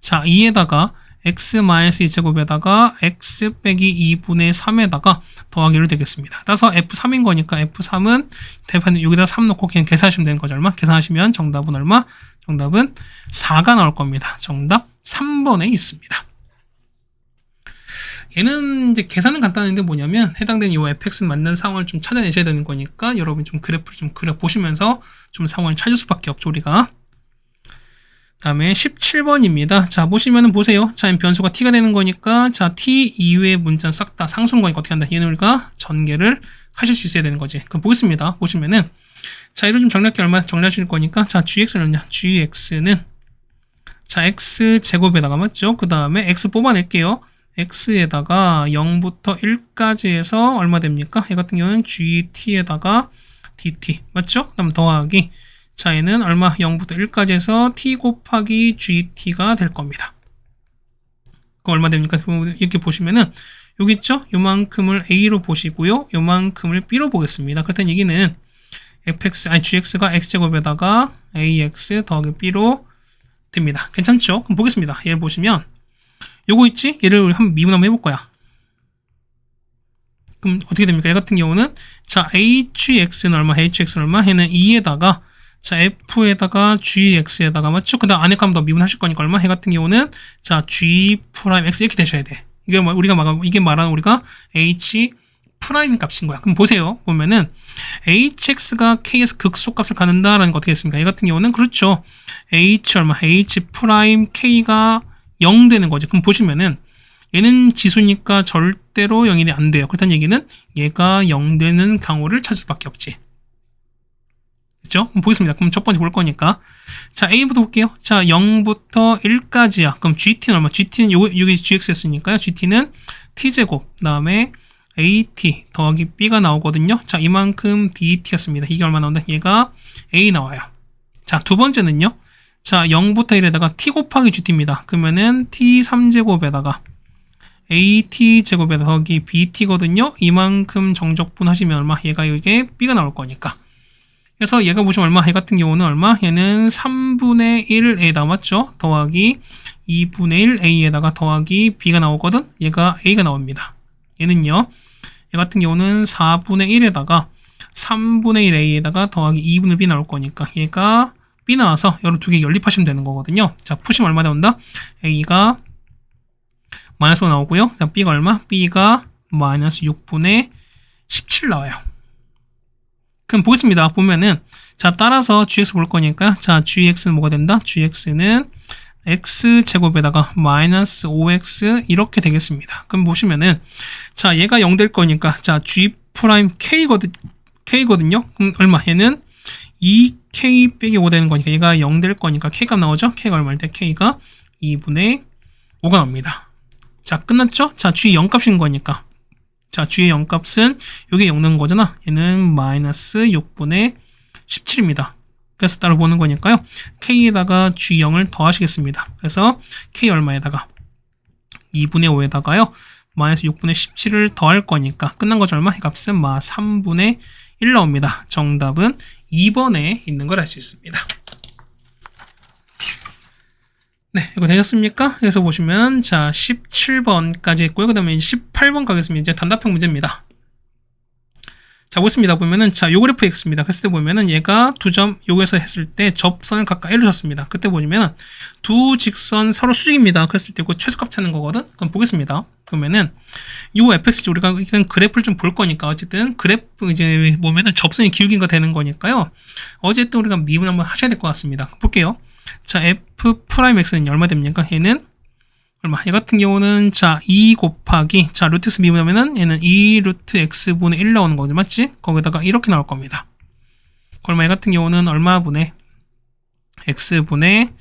자 2에다가 x-2제곱에다가 x 빼기 2분의 3에다가 더하기로 되겠습니다. 따라서 f3인 거니까 f3은 대입하는 여기다 3 넣고 그냥 계산하시면 되는 거죠. 얼마? 계산하시면 정답은 얼마? 정답은 4가 나올 겁니다. 정답 3번에 있습니다. 얘는 이제 계산은 간단한데 뭐냐면 해당되는 이 fx 맞는 상황을 좀 찾아내셔야 되는 거니까 여러분 좀 그래프를 좀 그려보시면서 좀 상황을 찾을 수밖에 없죠 우리가. 다음에 17번입니다. 자 보시면은 보세요. 자 변수가 t가 되는 거니까 자 t 이외의 문자는 싹 다 상수인 거니까 어떻게 한다? 얘는 우리가 전개를 하실 수 있어야 되는 거지. 그럼 보겠습니다. 보시면은 자 이를 좀 정리할게 얼마 정리하실 거니까 자 gx는요. gx는 자 x 제곱에다가 맞죠? 그 다음에 x 뽑아낼게요. x에다가 0부터 1까지 해서 얼마 됩니까? 얘 같은 경우는 gt에다가 dt 맞죠? 그 다음 더하기 자 얘는 얼마? 0부터 1까지 해서 t 곱하기 gt가 될 겁니다. 그 얼마 됩니까? 이렇게 보시면은 여기 있죠? 요만큼을 a로 보시고요. 요만큼을 b로 보겠습니다. 그렇다는 얘기는 gx가 x제곱에다가 ax 더하기 b로 됩니다. 괜찮죠? 그럼 보겠습니다. 얘를 보시면 요거 있지? 얘를 한번 미분 한번 해볼 거야. 그럼 어떻게 됩니까? 얘 같은 경우는 자 hx는 얼마? hx는 얼마? 얘는 2에다가 자 f에다가 gx에다가 맞죠? 그 다음 안에 가면 더 미분하실 거니까 얼마? 얘 같은 경우는 자 g 프라임 x 이렇게 되셔야 돼. 이게 이게 말하는 우리가 h 프라임 값인 거야. 그럼 보세요. 보면은 hx가 k에서 극소값을 갖는다라는 거 어떻게 했습니까? 얘 같은 경우는 그렇죠. h 얼마? h 프라임 k가 0 되는 거지. 그럼 보시면은 얘는 지수니까 절대로 0이 안 돼요. 그렇다는 얘기는 얘가 0 되는 경우를 찾을 수밖에 없지. 그렇죠? 보겠습니다. 그럼 첫 번째 볼 거니까. 자, A부터 볼게요. 자, 0부터 1까지야. 그럼 GT는 얼마? GT는 여기 GX였으니까요. GT는 T제곱, 그 다음에 AT 더하기 B가 나오거든요. 자, 이만큼 DT였습니다. 이게 얼마 나온다? 얘가 A 나와요. 자, 두 번째는요. 자, 0부터 1에다가 T 곱하기 GT입니다. 그러면은 T 3제곱에다가 AT 제곱에 더하기 BT거든요. 이만큼 정적분 하시면 얼마? 얘가 이게 B가 나올 거니까. 그래서 얘가 보시면 얼마? 얘 같은 경우는 얼마? 얘는 3분의 1에다 맞죠? 더하기 2분의 1 A에다가 더하기 B가 나오거든? 얘가 A가 나옵니다. 얘는요. 얘 같은 경우는 4분의 1에다가 3분의 1 A에다가 더하기 2분의 B 나올 거니까 얘가 B 나와서 여러 두 개 연립하시면 되는 거거든요. 자, 푸시면 얼마 나온다? A가 마이너스 나오고요. 자, B가 얼마? B가 마이너스 6분의 17 나와요. 그럼 보겠습니다. 보면은 자 따라서 gx 볼 거니까 자 gx는 뭐가 된다? gx는 x제곱에다가 마이너스 5x 이렇게 되겠습니다. 그럼 보시면은 자 얘가 0 될 거니까 자 g 프라임 k거든요. 그럼 얼마? 얘는 2k 빼기 5 되는 거니까 얘가 0 될 거니까 k가 나오죠? k가 얼마일 때? k가 2분의 5가 나옵니다. 자 끝났죠? 자 g 0값인 거니까 자, g의 0값은 여기 0 넣은 거잖아. 얘는 마이너스 6분의 17입니다. 그래서 따로 보는 거니까요. k에다가 g0을 더하시겠습니다. 그래서 k 얼마에다가 2분의 5에다가요. 마이너스 6분의 17을 더할 거니까 끝난 거죠. 얼마? 이 값은 3분의 1 나옵니다. 정답은 2번에 있는 걸 알 수 있습니다. 네, 이거 되셨습니까? 그래서 보시면 자 17번까지 했고요. 그 다음에 18번 가겠습니다. 이제 단답형 문제입니다. 자 보겠습니다. 보면은 자 요 그래프 x입니다. 그랬을 때 보면은 얘가 두 점 요거에서 했을 때 접선을 각각 L로 줬습니다. 그때 보시면은 두 직선 서로 수직입니다. 그랬을 때 이거 최소값 찾는 거거든. 그럼 보겠습니다. 그러면은 요 fx 우리가 일단 그래프를 좀 볼 거니까 어쨌든 그래프 이제 보면은 접선이 기울기가 되는 거니까요. 어쨌든 우리가 미분 한번 하셔야 될 것 같습니다. 볼게요. 자, f 프라임 x는 얼마 됩니까? 얘는 얼마? 얘 같은 경우는 자, 2 곱하기 자, 루트 x 미분하면은 얘는 2 루트 x분의 1 나오는 거죠. 맞지? 거기다가 이렇게 나올 겁니다. 얼마? 얘 같은 경우는 얼마 분의 x분의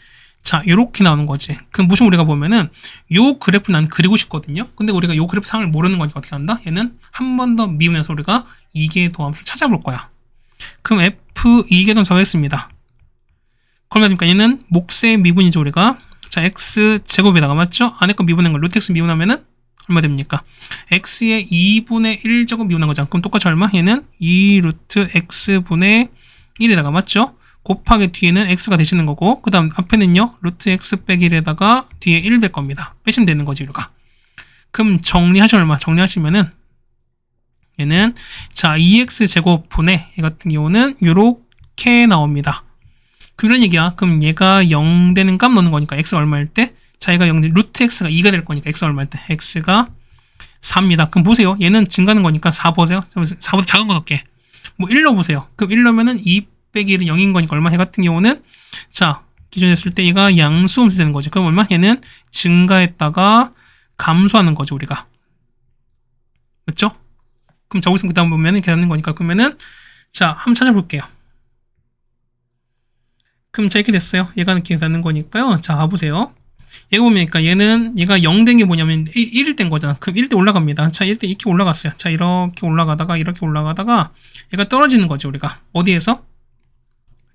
자, 요렇게 나오는 거지. 그럼 무슨 우리가 보면은 요 그래프 난 그리고 싶거든요. 근데 우리가 요 그래프 상을 모르는 거니까 어떻게 한다? 얘는 한 번 더 미분해서 우리가 이계 도함수를 찾아볼 거야. 그럼 f 이계 도함수 하겠습니다. 그러니까 얘는 몫의 미분이죠. 우리가 자 x 제곱에다가 맞죠? 안에 거 미분한 걸 루트 x 미분하면은 얼마 됩니까? x의 2분의 1 제곱 미분한 거잖아. 그럼 똑같이 얼마? 얘는 2 루트 x분의 1에다가 맞죠? 곱하기 뒤에는 x가 되시는 거고 그 다음 앞에는요 루트 x 빼기 1에다가 뒤에 1 될 겁니다. 빼시면 되는 거지 우리가. 그럼 정리하시면 얼마? 정리하시면은 얘는 자 2x 제곱 분의 얘 같은 경우는 요렇게 나옵니다. 그런 얘기야. 그럼 얘가 0 되는 값 넣는 거니까 x가 얼마일 때? 자, 얘가 0 루트 x가 2가 될 거니까 x가 얼마일 때? x가 4입니다. 그럼 보세요. 얘는 증가하는 거니까 4 보세요. 4보다 작은 거 넣을게. 뭐 1 넣어보세요. 그럼 1 넣으면은 2 빼기 1은 0인 거니까 얼마? 얘 같은 경우는 자, 기존에 했을 때 얘가 양수함수 되는 거죠. 그럼 얼마? 얘는 증가했다가 감소하는 거죠, 우리가. 맞죠? 그럼 저기서 그 다음 보면은 이렇게 되는 거니까 그러면은 자, 한번 찾아볼게요. 그럼 자 이렇게 됐어요. 얘가 이렇게 되는 거니까요. 자 봐보세요. 얘가 보니까 얘가 0 된 게 뭐냐면 1일 된 거잖아. 그럼 1일 때 올라갑니다. 자 1일 때 이렇게 올라갔어요. 자 이렇게 올라가다가 얘가 떨어지는 거죠. 우리가 어디에서?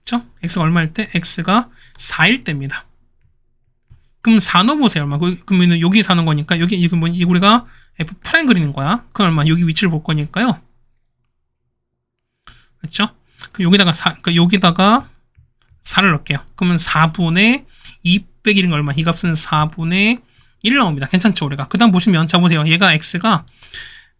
그쵸? x가 얼마일 때? x가 4일 때입니다. 그럼 4 넣어보세요. 얼마? 그러면 여기 4 넣은 거니까 여기 우리가 f 프라임 그리는 거야. 그럼 얼마? 여기 위치를 볼 거니까요. 그렇죠? 그럼 여기다가 4를 넣을게요. 그러면 4분의 2 빼기 1은 얼마? 이 값은 4분의 1 나옵니다. 괜찮죠, 우리가? 그 다음 보시면, 자, 보세요. 얘가 x가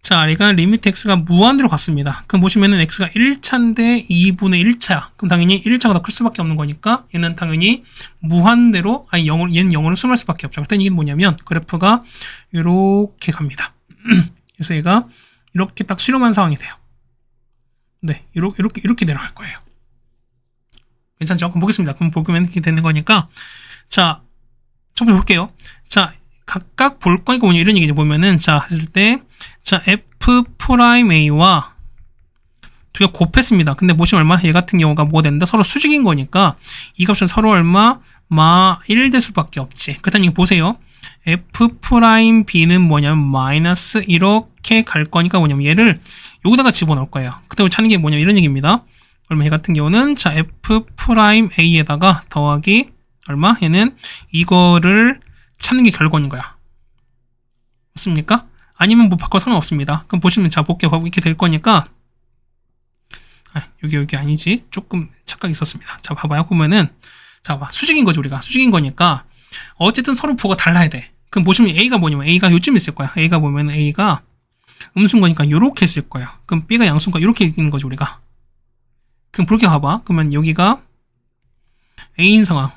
자, 얘가 리미트 x가 무한대로 갔습니다. 그럼 보시면은 x가 1차인데 2분의 1차야. 그럼 당연히 1차가 더 클 수밖에 없는 거니까 얘는 당연히 무한대로, 아니 0으로, 얘는 0으로 수렴할 수밖에 없죠. 그랬더니 이게 뭐냐면 그래프가 이렇게 갑니다. 그래서 얘가 이렇게 딱 수렴한 상황이 돼요. 네, 이렇게 내려갈 거예요. 괜찮죠? 그럼 보겠습니다. 그럼 보면 이렇게 되는 거니까, 자, 첫 번째 볼게요. 자, 각각 볼 거니까 뭐냐 이런 얘기죠. 보면은 자 했을 때, 자 f 프라임 a와 두 개 곱했습니다. 근데 보시면 얼마? 얘 같은 경우가 뭐가 된다? 서로 수직인 거니까 이 값은 서로 얼마? 마 1 될 수밖에 없지. 그렇다니 이거 보세요. f 프라임 b는 뭐냐면 마이너스 이렇게 갈 거니까 뭐냐면 얘를 여기다가 집어넣을 거예요. 그때 우리 찾는 게 뭐냐면 이런 얘기입니다. 얼마? 얘 같은 경우는 자 f 프라임 a에다가 더하기 얼마? 얘는 이거를 찾는 게 결과인 거야. 맞습니까? 아니면 뭐 바꿔 상관없습니다. 그럼 보시면 자 볼게요. 이렇게 될 거니까 여기 아니지. 조금 착각이 있었습니다. 자 봐봐요. 보면은 자 봐. 수직인 거지 우리가. 수직인 거니까 어쨌든 서로 부호가 달라야 돼. 그럼 보시면 A가 뭐냐면 A가 요쯤 있을 거야. A가 보면 A가 음수인 거니까 요렇게 있을 거야. 그럼 B가 양수인 거니까 요렇게 있는 거지 우리가. 그럼 그렇게 봐봐. 그러면 여기가 A인 상황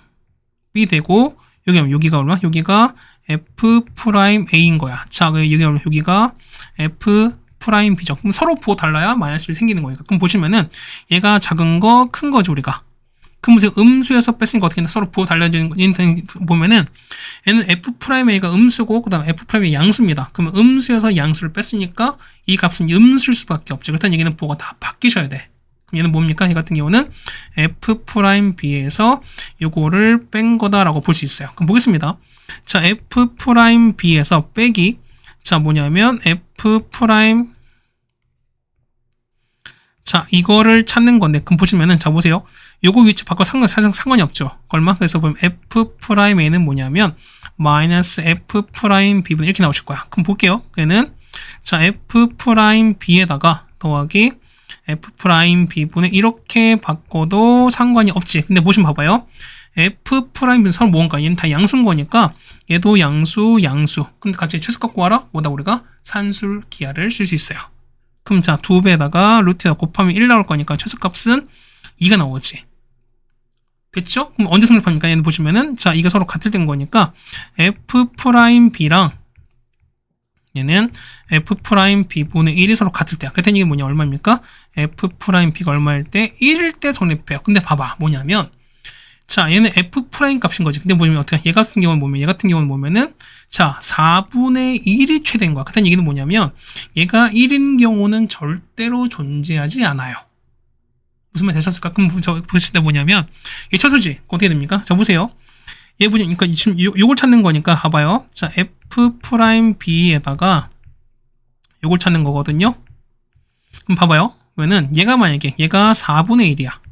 B 되고 여기가 얼마? 여기가 F 프라임 A인 거야. 자, 여기가 F 프라임 B죠. 그럼 서로 부호 달라야 마이너스 1이 생기는 거니까. 그럼 보시면은 얘가 작은 거, 큰 거죠, 우리가. 그럼 무슨 음수에서 뺐으니까 어떻게 했나? 서로 부호 달라지는 거 보면은 얘는 F 프라임 A가 음수고 그다음 F 프라임 A 양수입니다. 그러면 음수에서 양수를 뺐으니까 이 값은 음수일 수밖에 없죠. 그렇다는 얘기는 부호가 다 바뀌셔야 돼. 얘는 뭡니까? 얘 같은 경우는 F 프라임 B에서 요거를 뺀 거다라고 볼 수 있어요. 그럼 보겠습니다. 자, F 프라임 B에서 빼기. 자, 뭐냐면 F 프라임 자, 이거를 찾는 건데, 그럼 보시면은, 자, 보세요. 요거 위치 바꿔 상관이 없죠. 얼마? 그래서 보면 F 프라임 A는 뭐냐면, 마이너스 F 프라임 B분 이렇게 나오실 거야. 그럼 볼게요. 얘는, 자, F 프라임 B에다가 더하기 F 프라임 B분에 이렇게 바꿔도 상관이 없지. 근데 보시면 봐봐요. F 프라임 B는 서로 뭔가? 얘는 다 양수인 거니까, 얘도 양수. 근데 같이 최소값 구하라? 뭐다 우리가? 산술 기하를 쓸 수 있어요. 그럼 자 2배에다가 루트에다 곱하면 1 나올 거니까 최소값은 2가 나오지. 됐죠? 그럼 언제 성립합니까? 얘는 보시면은 자 이가 서로 같을 땐 거니까 F 프라임 B랑 얘는 F 프라임 B분의 1이 서로 같을 때야. 그랬더니 이게 뭐냐? 얼마입니까? F 프라임 B가 얼마일 때? 1일 때 성립해요. 근데 봐봐. 뭐냐면 자 얘는 F 프라임 값인 거지. 근데 보면 어떻게 얘 같은 경우는 보면은 자 4분의 1이 최대인 거야. 그다음 얘기는 뭐냐면 얘가 1인 경우는 절대로 존재하지 않아요. 무슨 말 되셨을까? 그럼 보실 때 뭐냐면 얘 최소지. 어떻게 됩니까? 자 보세요. 얘 보니까 그러니까 지금 요걸 찾는 거니까 봐봐요. 자 F 프라임 B에다가 요걸 찾는 거거든요. 그럼 봐봐요. 그러면은 얘가 만약에 얘가 4분의 1이야.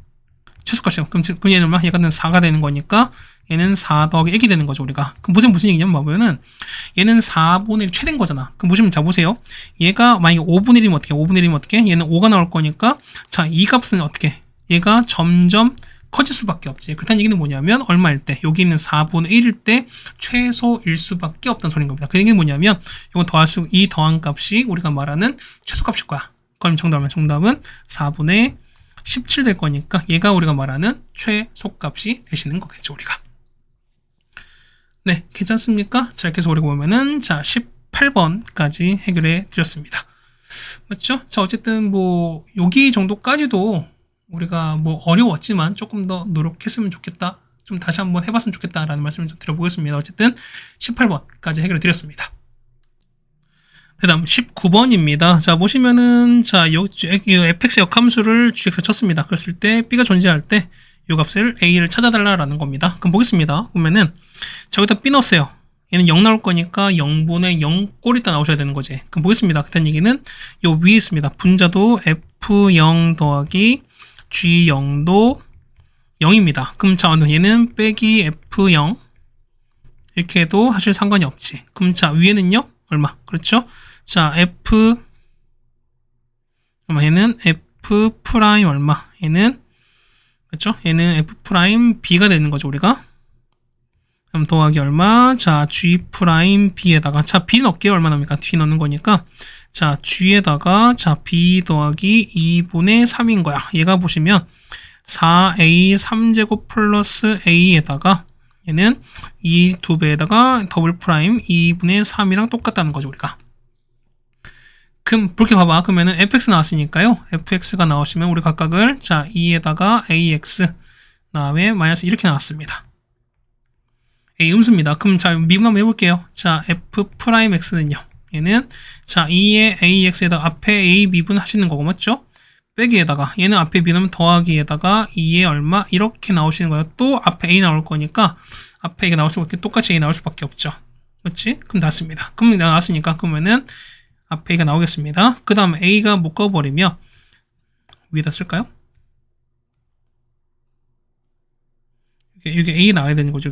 최소값이요. 그럼 얘는 얼마? 얘가 4가 되는 거니까 얘는 4 더하기 1이 되는 거죠 우리가. 그럼 무슨 얘기냐면 봐보면은 얘는 4분의 1 최대인 거잖아. 그럼 보시면 자 보세요. 얘가 만약에 5분의 1이면 어떻게? 5분의 1이면 어떻게? 얘는 5가 나올 거니까 자 이 값은 어떻게? 얘가 점점 커질 수밖에 없지. 그렇다는 얘기는 뭐냐면 얼마일 때? 여기 있는 4분의 1일 때 최소일 수밖에 없다는 소리인 겁니다. 그 얘기는 뭐냐면 이건 이 더한 값이 우리가 말하는 최소값일 거야. 그럼 정답은 4분의 17 될 거니까 얘가 우리가 말하는 최소값이 되시는 거겠죠 우리가. 네, 괜찮습니까? 자, 이렇게 해서 우리가 보면은 자 18번까지 해결해 드렸습니다. 맞죠? 자, 어쨌든 뭐 여기 정도까지도 우리가 뭐 어려웠지만 조금 더 노력했으면 좋겠다. 좀 다시 한번 해봤으면 좋겠다라는 말씀을 좀 드려보겠습니다. 어쨌든 18번까지 해결해 드렸습니다. 그 다음 19번입니다. 자, 보시면은, 자, fx 역함수를 gx에 쳤습니다. 그랬을 때, b가 존재할 때, 이 값을 a를 찾아달라라는 겁니다. 그럼 보겠습니다. 보면은, 자, 여기다 b 넣었어요. 얘는 0 나올 거니까 0분의 0 꼴 있다 나오셔야 되는 거지. 그럼 보겠습니다. 그딴 얘기는, 요 위에 있습니다. 분자도 f0 더하기 g0도 0입니다. 그럼 자, 얘는 빼기 f0. 이렇게 해도 사실 상관이 없지. 그럼 자, 위에는요? 얼마? 그렇죠? 자, 얘는 f 프라임 얼마? 얘는 그렇죠? 얘는 f 프라임 b가 되는 거죠, 우리가. 그럼 더하기 얼마? 자, g 프라임 b에다가 자, b 넣을게요. 얼마 나옵니까? b 넣는 거니까 자, g에다가 자, b 더하기 2분의 3인 거야. 얘가 보시면 4a 3제곱 플러스 a에다가 얘는 이 두 배에다가 더블 프라임 2분의 3이랑 똑같다는 거죠, 우리가. 그럼 그렇게 봐봐. 그러면은 fx 나왔으니까요. fx가 나오시면 우리 각각을 자, 2에다가 ax 다음에 마이너스 이렇게 나왔습니다. a 음수입니다. 그럼 자, 미분 한번 해볼게요. 자, f 프라임 x는요. 얘는 자, 2의 ax에다가 앞에 a 미분 하시는 거고 맞죠? 빼기에다가 얘는 앞에 미분하면 더하기에다가 2의 얼마 이렇게 나오시는 거예요. 또 앞에 a 나올 거니까 앞에 a가 나올 수밖에 똑같이 a 나올 수밖에 없죠. 그렇지? 그럼 나왔습니다. 그럼 나왔으니까 그러면은 앞에 a가 나오겠습니다. 그 다음 a가 묶어버리면 위에다 쓸까요? 여기 a 나와야 되는 거죠.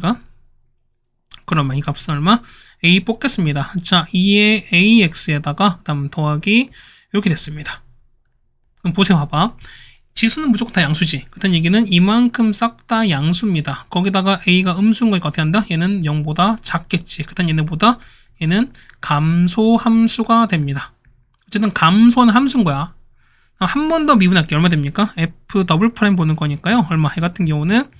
그러면 이 값은 얼마? a 뽑겠습니다. 자, 2의 ax에다가 그 다음 더하기 이렇게 됐습니다. 그럼 보세요. 봐봐. 지수는 무조건 다 양수지. 그렇다는 얘기는 이만큼 싹 다 양수입니다. 거기다가 a가 음수인 거니까 어떻게 한다? 얘는 0보다 작겠지. 그렇다는 얘는 감소함수가 됩니다. 어쨌든 감소하는 함수인 거야. 한 번 더 미분할게. 얼마 됩니까? f 더블 프라임 보는 거니까요. 얼마? 해 같은 경우는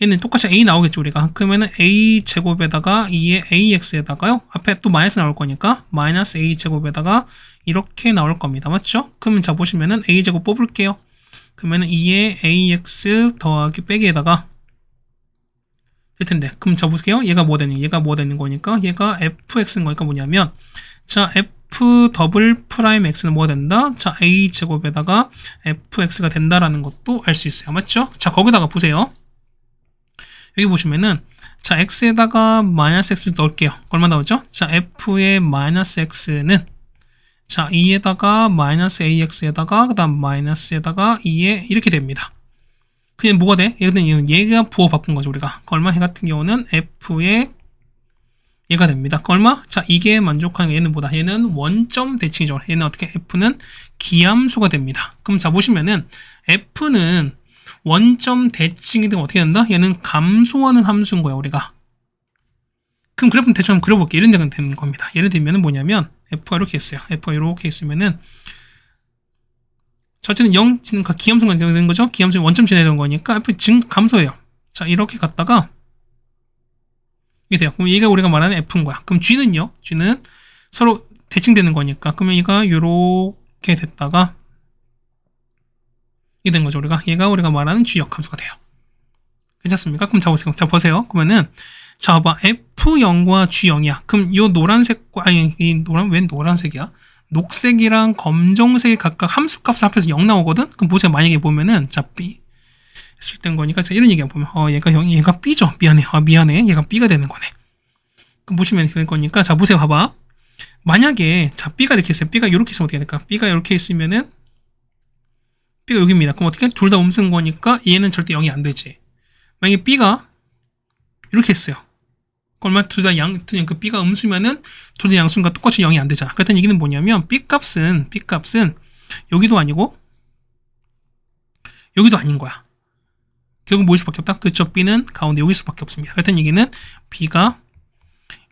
얘는 똑같이 a 나오겠죠, 우리가. 그러면은 a 제곱에다가 2의 ax에다가요. 앞에 또 마이너스 나올 거니까 마이너스 a 제곱에다가 이렇게 나올 겁니다. 맞죠? 그러면 자 보시면은 a 제곱 뽑을게요. 그러면은 2의 ax 더하기 빼기에다가 될 텐데. 그럼 자 보세요. 얘가 뭐 되는 거니까 얘가 fx인 거니까 뭐냐면 자, f 더블 프라임 x는 뭐가 된다? 자, a 제곱에다가 fx가 된다라는 것도 알 수 있어요. 맞죠? 자, 거기다가 보세요. 여기 보시면은 자, x에다가 마이너스 x를 넣을게요. 얼마 나오죠? 자, f의 마이너스 x는 자, 2에다가 마이너스 ax에다가 그 다음 마이너스에다가 2에 이렇게 됩니다. 그냥 뭐가 돼? 얘가 부호 바꾼 거죠, 우리가. 얼마? 해 같은 경우는 f의 얘가 됩니다. 얼마? 자, 이게 만족하는 얘는 뭐다? 얘는 원점 대칭이죠. 얘는 어떻게? f는 기함수가 됩니다. 그럼 자, 보시면은 f는 원점 대칭이 되면 어떻게 된다? 얘는 감소하는 함수인 거야, 우리가. 그럼 그래프 대충 한번 그려볼게. 이런 데가 되는 겁니다. 예를 들면 뭐냐면 f가 이렇게 있어요. f가 이렇게 있으면은 어쨌든 0 기함수가 되는 거죠. 기함수 원점 지나는 거니까 f 지금 감소해요. 자, 이렇게 갔다가 이게 돼요. 그럼 얘가 우리가 말하는 f인 거야. 그럼 g는요? g는 서로 대칭되는 거니까 그러면 얘가 이렇게 됐다가 이게 된 거죠. 얘가 우리가 말하는 g역 함수가 돼요. 괜찮습니까? 그럼 자 보세요. 그러면은 자, 봐봐. f0과 g0이야. 그럼 이 노란색과 웬 노란색이야? 녹색이랑 검정색이 각각 함수값을 합해서 0 나오거든? 그럼 보세요. 만약에 보면은 자, b 했을 땐 거니까 자, 이런 얘기가 보면 얘가 b죠. 미안해. 얘가 b가 되는 거네. 그럼 보시면 이렇게 될 거니까 자, 보세요. 봐봐. 만약에 자, b가 이렇게 있어요. b가 이렇게 있으면 어떻게 될까? b가 이렇게 있으면은 b가 여기입니다. 그럼 어떻게? 둘 다 음수인 거니까 얘는 절대 0이 안 되지. 만약에 b가 이렇게 했어요. 얼마 둘 다 그 b가 음수면은 둘 다 양수인가 똑같이 0이 안 되잖아. 그렇다는 얘기는 뭐냐면 b 값은 여기도 아니고 여기도 아닌 거야. 결국 뭐일 수밖에 없다. 그쵸? b는 가운데 여기일 수밖에 없습니다. 그렇다는 얘기는 b가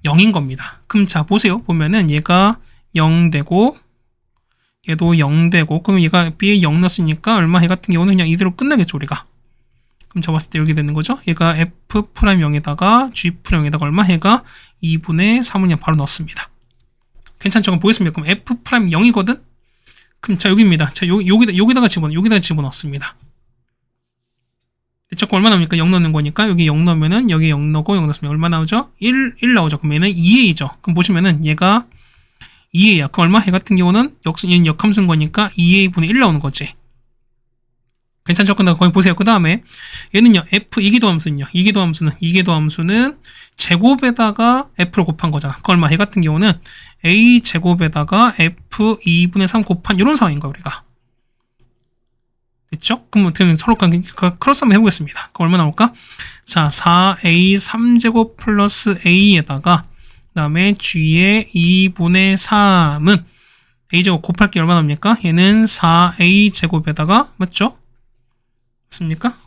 0인 겁니다. 그럼 자 보세요. 보면은 얘가 0 되고 얘도 0 되고 그럼 얘가 b에 0 넣었으니까 얼마 해 같은 경우는 그냥 이대로 끝나겠죠, 우리가. 그럼 잡았을 때 이렇게 되는 거죠. 얘가 f'0에다가 g'0에다가 얼마? 해가 2분의 3을 그냥 바로 넣습니다. 괜찮죠? 그럼 보겠습니다. 그럼 f'0이거든? 그럼 자, 여기입니다. 자, 여기다가 집어넣습니다. 됐죠? 얼마 나옵니까? 0 넣는 거니까 여기 0 넣으면은 여기 0 넣고 0 넣으면 얼마 나오죠? 1 나오죠. 그럼 얘는 2a죠. 그럼 보시면은 얘가 2a야. 그럼 얼마? 해 같은 경우는 얘는 역함수인 거니까 2a분의 1 나오는 거지. 괜찮죠? 근데 거기 보세요. 그 다음에 얘는요, f 이기도함수는요. 이기도함수는 제곱에다가 f로 곱한 거잖아. 그 얼마? 얘 같은 경우는 a 제곱에다가 f 2분의 3 곱한 이런 상황인 거야, 우리가. 됐죠? 그럼 어떻게 서로 크로스 한번 해보겠습니다. 그럼 얼마 나올까? 자, 4a 3제곱 플러스 a에다가 그 다음에 g의 2분의 3은 a제곱 곱할 게 얼마 나옵니까? 얘는 4a 제곱에다가 맞죠? 맞습니까?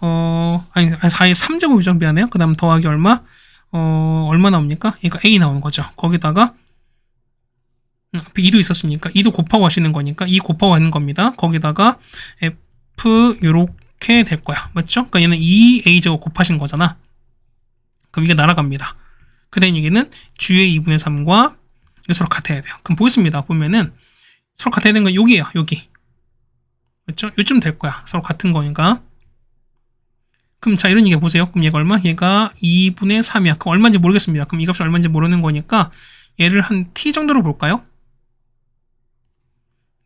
아니 4의 3제곱이죠. 미안해요. 그 다음 더하기 얼마? 얼마 나옵니까? 얘가 a 나오는 거죠. 거기다가 앞에 2도 있었으니까 2도 곱하고 하시는 거니까 2 곱하고 하는 겁니다. 거기다가 F 요렇게 될 거야. 맞죠? 그러니까 얘는 2A제곱 곱하신 거잖아. 그럼 이게 날아갑니다. 그 다음 얘기는 G의 2분의 3과 서로 같아야 돼요. 그럼 보겠습니다. 보면은 서로 같아야 되는 건 여기에요. 여기. 맞죠? 요쯤 될 거야. 서로 같은 거니까. 그럼 자, 이런 얘기 보세요. 그럼 얘가 얼마? 얘가 2분의 3이야. 그럼 얼마인지 모르겠습니다. 그럼 이 값이 얼마인지 모르는 거니까 얘를 한 t 정도로 볼까요?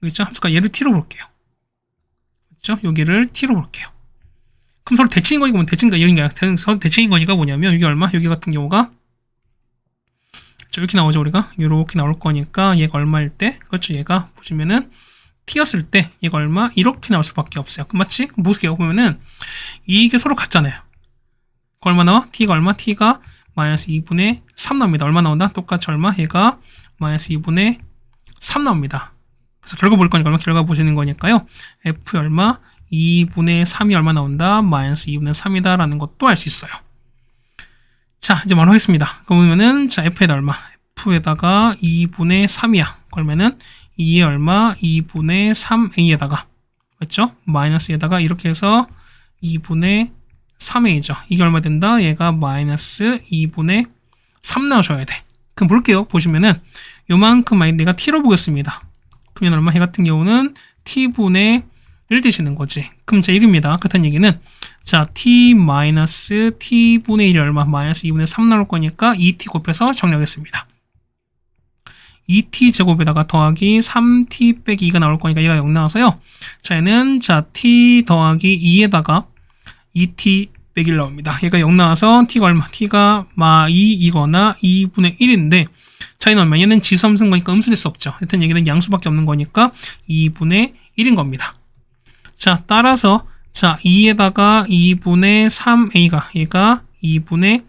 그렇죠? 함수가 얘를 t로 볼게요. 그렇죠? 여기를 t로 볼게요. 그럼 서로 대칭인 거니까 뭐 대칭인가 이런 게 서로 대칭인 거니까 뭐냐면 여기 얼마? 여기 같은 경우가 이렇게 나오죠. 우리가 이렇게 나올 거니까 얘가 얼마일 때? 그렇죠? 얘가 보시면은 t였을 때 얘가 얼마? 이렇게 나올 수밖에 없어요. 그럼 맞지? 보세요. 보면은 이게 서로 같잖아요. 얼마 나와? t가 얼마? t가 마이너스 2분의 3 나옵니다. 얼마 나온다? 똑같이 얼마? 얘가 마이너스 2분의 3 나옵니다. 그래서 결과 볼 거니까 얼마? 결과 보시는 거니까요. f 얼마? 2분의 3이 얼마 나온다? 마이너스 2분의 3이다 라는 것도 알 수 있어요. 자, 이제 바로 하겠습니다. 그러면은 자, f에다 얼마? f에다가 2분의 3이야. 그러면은 2에 얼마? 2분의 3a에다가 맞죠? 마이너스에다가 이렇게 해서 2분의 3a죠. 이게 얼마 된다? 얘가 마이너스 2분의 3 나와줘야 돼. 그럼 볼게요. 보시면은 요만큼 내가 t로 보겠습니다. 그러면 얼마? 얘 같은 경우는 t분의 1 되시는 거지. 그럼 자, 이겁니다. 그렇다는 얘기는 자, t 마이너스 t분의 1이 얼마? 마이너스 2분의 3 나올 거니까 2t 곱해서 정리하겠습니다. 2t 제곱에다가 더하기 3t 빼기 2가 나올 거니까 얘가 0 나와서요. 자, 얘는 자, t 더하기 2에다가 2t 빼기 1 나옵니다. 얘가 0 나와서 t가 얼마? t가 마 2이거나 2분의 1인데 자, 얘는 얼마? 얘는 지수함수인 거니까 음수될 수 없죠. 하여튼 얘기는 양수밖에 없는 거니까 2분의 1인 겁니다. 자, 따라서 자, 2에다가 2분의 3a가 얘가 2분의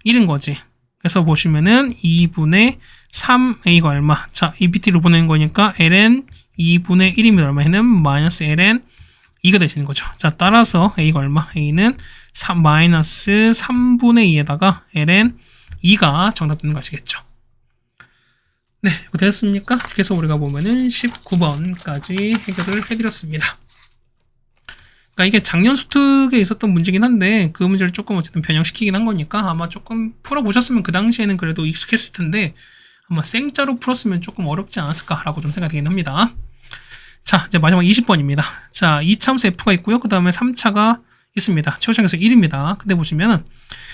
1인 거지. 그래서 보시면은 2분의 3a가 얼마? 자, EBT로 보내는 거니까 ln 2분의 1입니다. 얼마? 얘는 마이너스 ln 2가 되시는 거죠. 자, 따라서 a가 얼마? a는 마이너스 3분의 2에다가 ln 2가 정답 되는 거 아시겠죠? 네, 이거 됐습니까? 그래서 우리가 보면은 19번까지 해결을 해드렸습니다. 그러니까 이게 작년 수특에 있었던 문제긴 한데 그 문제를 조금 어쨌든 변형시키긴 한 거니까 아마 조금 풀어보셨으면 그 당시에는 그래도 익숙했을 텐데 아마 생짜로 풀었으면 조금 어렵지 않았을까라고 좀 생각되긴 합니다. 자, 이제 마지막 20번입니다. 자, 2차함수 f가 있고요. 그 다음에 3차가 있습니다. 최고차항에서 1입니다. 근데 보시면은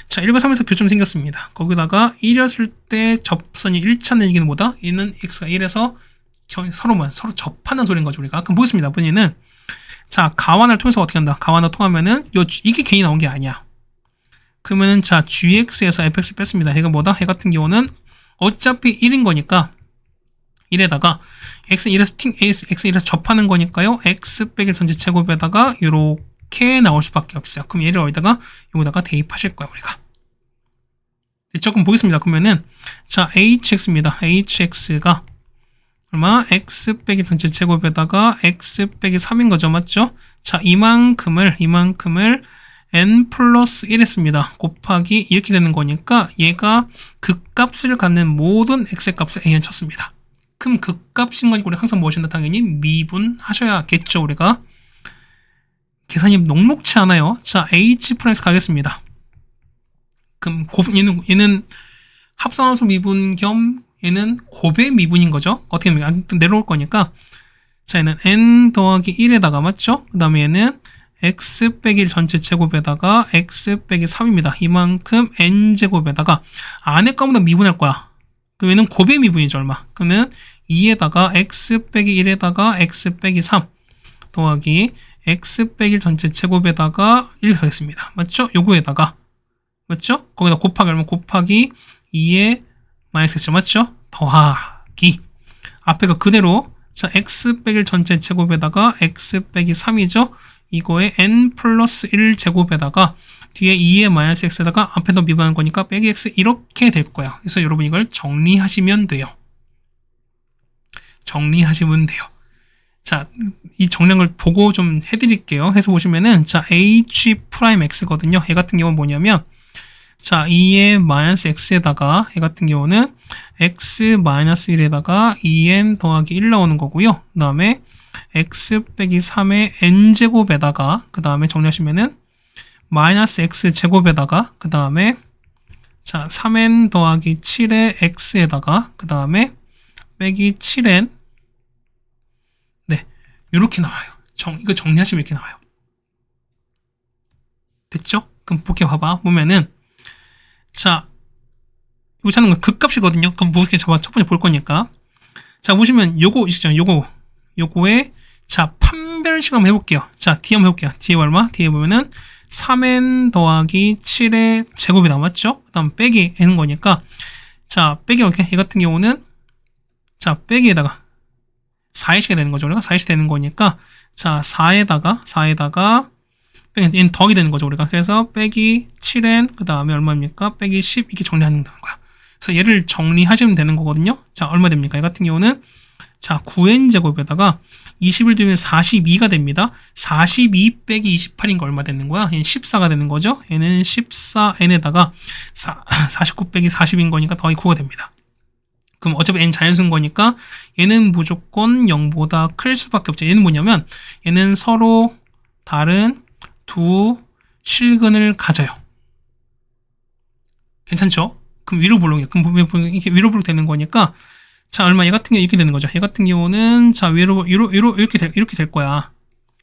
자, 1과 3에서 교점 생겼습니다. 거기다가 1이었을 때 접선이 1차는 얘기는 뭐다? 얘는 x가 1에서 서로 접하는 소리인 거죠, 우리가. 그럼 보겠습니다. 본인은 자, 가완을 통해서 어떻게 한다? 가완을 통하면은 이게 괜히 나온 게 아니야. 그러면은 자, gx에서 fx 뺐습니다. 얘가 뭐다? 얘 같은 경우는 어차피 1인 거니까 1에다가 x1에서 접하는 거니까요. x 빼기 전체 제곱에다가 이렇게 나올 수밖에 없어요. 그럼 얘를 어디다가 여기다가 대입하실 거예요, 우리가. 조금 보겠습니다. 그러면은 자, hx입니다. hx가 얼마? x 빼기 전체 제곱에다가 x 빼기 3인 거죠. 맞죠? 자, 이만큼을 n 플러스 1 했습니다. 곱하기 이렇게 되는 거니까 얘가 극값을 갖는 모든 x의 값을 a는 쳤습니다. 그럼 극값인 거니까 우리 항상 무엇인가 당연히 미분하셔야겠죠. 우리가 계산이 녹록치 않아요. 자, h 프라임에서 가겠습니다. 그럼 얘는 합성함수 미분 겸 얘는 곱의 미분인 거죠. 어떻게 보면 내려올 거니까 자, 얘는 n 더하기 1에다가 맞죠? 그 다음에 얘는 x 빼기 1 전체 제곱에다가 x 빼기 3입니다. 이만큼 n제곱에다가 안에 거보다 미분할 거야. 그럼 얘는 곱의 미분이죠. 얼마? 그러면 2에다가 x 빼기 1에다가 x 빼기 3 더하기 x 빼기 1 전체 제곱에다가 1 가겠습니다. 맞죠? 요거에다가 맞죠? 거기다 곱하기 얼마? 곱하기 2에 마이너스 x 맞죠? 더하기 앞에가 그대로 자, x 빼기 1 전체 제곱에다가 x 빼기 3이죠? 이거에 n 플러스 1 제곱에다가 뒤에 2의 마이너스 x에다가 앞에 더 미분한 거니까 빼기 x 이렇게 될 거예요. 그래서 여러분 이걸 정리하시면 돼요. 정리하시면 돼요. 자, 이 정리한 걸 보고 좀 해드릴게요. 해서 보시면은 자, h 프라임 x거든요. 얘 같은 경우는 뭐냐면 자, 2의 마이너스 x에다가 얘 같은 경우는 x 마이너스 1에다가 2n 더하기 1 나오는 거고요. 그 다음에 x 빼기 3의 n제곱에다가 그 다음에 정리하시면은 마이너스 x 제곱에다가 그 다음에 자 3n 더하기 7의 x에다가 그 다음에 빼기 7n 네 이렇게 나와요. 이거 정리하시면 이렇게 나와요. 됐죠? 그럼 이렇게 보면은 자 이거 찾는 건 극값이거든요. 그럼 뭐 이렇게 첫 번째 볼 거니까 자 보시면 요거 있죠. 요거에 자 판별식 한번 해볼게요. 자 뒤에 한번 해볼게요. 뒤에 얼마? 뒤에 보면은 3n 더하기 7의 제곱이 남았죠. 그 다음 빼기 n은 거니까 자 빼기 이렇게 얘 같은 경우는 자 빼기에다가 4이시가 되는 거죠. 우리가 4이시 되는 거니까 자 4에다가 빼기 n 더하기 되는 거죠. 우리가 그래서 빼기 7n 그 다음에 얼마입니까? 빼기 10 이렇게 정리하는 거야. 그래서 얘를 정리하시면 되는 거거든요. 자 얼마 됩니까? 얘 같은 경우는 자 9n 제곱에다가 20을 두면 42가 됩니다. 42 빼기 28인 거 얼마 되는 거야? 얘는 14가 되는 거죠. 얘는 14n에다가 49 빼기 40인 거니까 더하기 9가 됩니다. 그럼 어차피 n 자연수인 거니까 얘는 무조건 0보다 클 수밖에 없죠. 얘는 뭐냐면 얘는 서로 다른 두 실근을 가져요. 괜찮죠? 그럼 위로 블록이에요. 그럼 이렇게 위로 블록 되는 거니까 자, 얼마 얘 같은 경우 이렇게 되는 거죠. 얘 같은 경우는 자, 위로 이렇게 될 거야.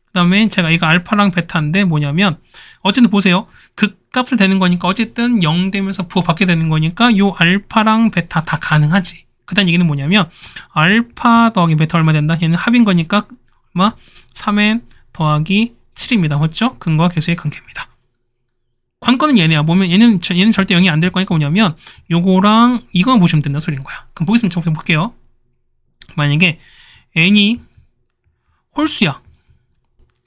그다음에 제가 이거 알파랑 베타인데 뭐냐면 어쨌든 보세요. 극값을 되는 거니까 어쨌든 0 되면서 부호받게 되는 거니까 요 알파랑 베타 다 가능하지. 그다음 얘기는 뭐냐면 알파 더하기 베타 얼마 된다? 얘는 합인 거니까 얼마? 3n 더하기 7입니다. 맞죠? 근거와 계수의 관계입니다. 관건은 얘네야. 보면 얘는 절대 0이 안 될 거니까 뭐냐면 요거랑 이거만 보시면 된다 소리인 거야. 그럼 보겠습니다. 좀 볼게요. 만약에 n이 홀수야.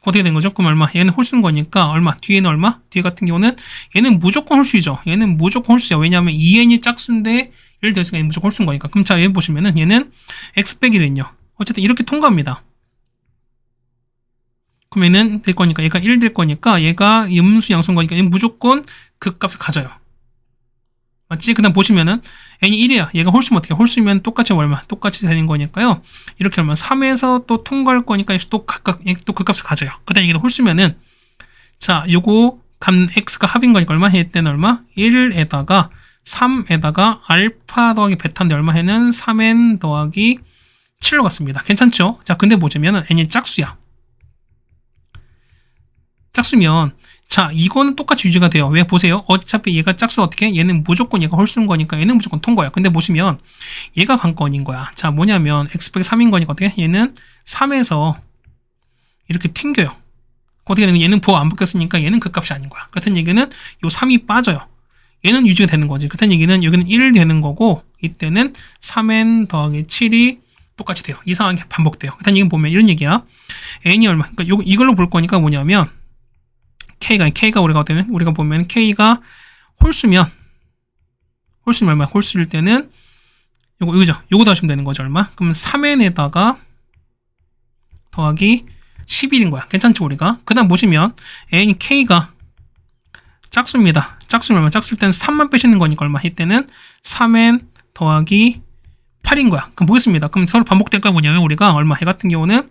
어떻게 된 거죠? 그럼 얼마? 얘는 홀수인 거니까 얼마? 뒤에는 얼마? 뒤에 같은 경우는 얘는 무조건 홀수이죠. 얘는 무조건 홀수야. 왜냐하면 2n이 짝수인데 예를 들어서 얘는 무조건 홀수인 거니까. 그럼 자, 얘 보시면은 얘는 x 빼기 1은요. 어쨌든 이렇게 통과합니다. 그럼 얘는 될 거니까 얘가 1 될 거니까 얘가 음수 양수인 거니까 얘는 무조건 극값을 가져요. 맞지? 그 다음 보시면은 n이 1이야. 얘가 홀수면 어떻게? 홀수면 똑같이 얼마? 똑같이 되는 거니까요. 이렇게 하면 3에서 또 통과할 거니까 또 각각 또 극값을 가져요. 그 다음 얘는 홀수면은 자 요거 x가 합인 거니까 얼마? 얘 때는 얼마? 1에다가 3에다가 알파 더하기 베타인데 얼마? 해는 3n 더하기 7로 갔습니다. 괜찮죠? 자 근데 보시면은 n이 짝수야. 짝수면 자 이거는 똑같이 유지가 돼요. 왜? 보세요. 어차피 얘가 짝수 어떻게? 얘는 무조건 얘가 홀수인 거니까 얘는 무조건 통과야. 근데 보시면 얘가 관건인 거야. 자 뭐냐면 x 빼기 3인 거니까 어떻게? 얘는 3에서 이렇게 튕겨요. 어떻게 되는 거야? 얘는 부호 안 바뀌었으니까 얘는 극값이 아닌 거야. 같은 얘기는 요 3이 빠져요. 얘는 유지가 되는 거지. 같은 얘기는 여기는 1 되는 거고 이때는 3n 더하기 7이 똑같이 돼요. 이상하게 반복돼요. 같은 얘기는 보면 이런 얘기야. n이 얼마? 그러니까 이걸로 볼 거니까 뭐냐면 K가 우리가 보면 K가 홀수면 얼마? 홀수일 때는 이거죠. 요거 더하시면 되는 거죠. 얼마? 그럼 3n에다가 더하기 11인 거야. 괜찮죠, 우리가? 그 다음 보시면 n K가 짝수입니다. 짝수는 얼마? 짝수일 때는 3만 빼시는 거니까 얼마? 이때는 3n 더하기 8인 거야. 그럼 보겠습니다. 그럼 서로 반복될까 뭐냐면 우리가 얼마? 얘 같은 경우는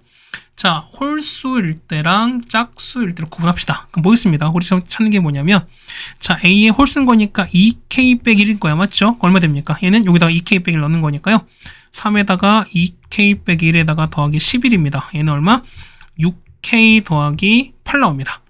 자, 홀수일 때랑 짝수일 때로 구분합시다. 그럼 보겠습니다. 우리 찾는 게 뭐냐면 자, A의 홀수인 거니까 2K 빼기 1일 거야. 맞죠? 얼마 됩니까? 얘는 여기다가 2K 빼기 1 넣는 거니까요. 3에다가 2K 빼기 1에다가 더하기 11입니다. 얘는 얼마? 6K 더하기 8 나옵니다.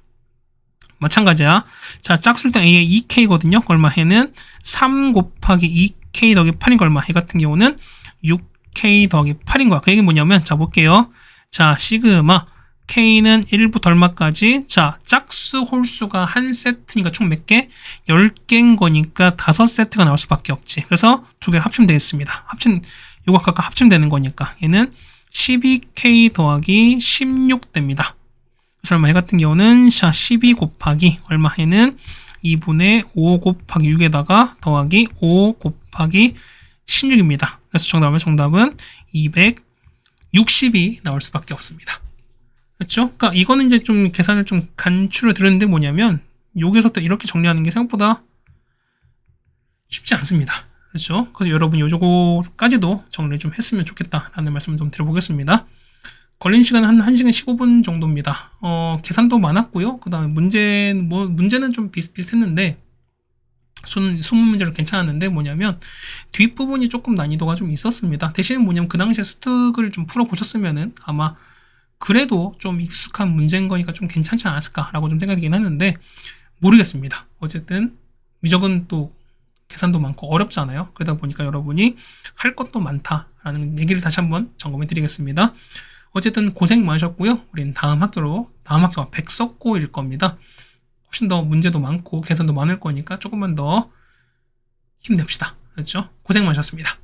마찬가지야. 자, 짝수일 때 A의 2K거든요. 얼마? 얘는 3 곱하기 2K 더하기 8인 거 얼마? 얘 같은 경우는 6K 더하기 8인 거야. 그 얘기는 뭐냐면 자, 볼게요. 자, 시그마 K는 1부터 얼마까지? 자, 짝수 홀수가 한 세트니까 총 몇 개? 10개인 거니까 5세트가 나올 수밖에 없지. 그래서 두 개를 합치면 되겠습니다. 요거 각각 합치면 되는 거니까 얘는 12K 더하기 16 됩니다. 그래서 얼마? 얘 같은 경우는 12 곱하기 얼마? 얘는 2분의 5 곱하기 6에다가 더하기 5 곱하기 16입니다. 그래서 정답은 260이 나올 수밖에 없습니다. 그렇죠? 그러니까 이거는 이제 좀 계산을 좀 간추려 들었는데 뭐냐면 여기서 또 이렇게 정리하는 게 생각보다 쉽지 않습니다. 그렇죠? 그래서 여러분 요거까지도 정리 좀 했으면 좋겠다라는 말씀을 좀 드려보겠습니다. 걸린 시간은 한 1시간 15분 정도입니다. 계산도 많았고요. 그 다음에 문제는 좀 비슷했는데, 수문 문제로 괜찮았는데 뭐냐면 뒷부분이 조금 난이도가 좀 있었습니다. 대신 뭐냐면 그 당시에 수특을 좀 풀어보셨으면은 아마 그래도 좀 익숙한 문제인 거니까 좀 괜찮지 않았을까라고 좀 생각이긴 하는데 모르겠습니다. 어쨌든 미적은 또 계산도 많고 어렵잖아요. 그러다 보니까 여러분이 할 것도 많다라는 얘기를 다시 한번 점검해 드리겠습니다. 어쨌든 고생 많으셨고요. 우리는 다음 학교가 백석고일 겁니다. 훨씬 더 문제도 많고 계산도 많을 거니까 조금만 더 힘냅시다. 그렇죠? 고생 많으셨습니다.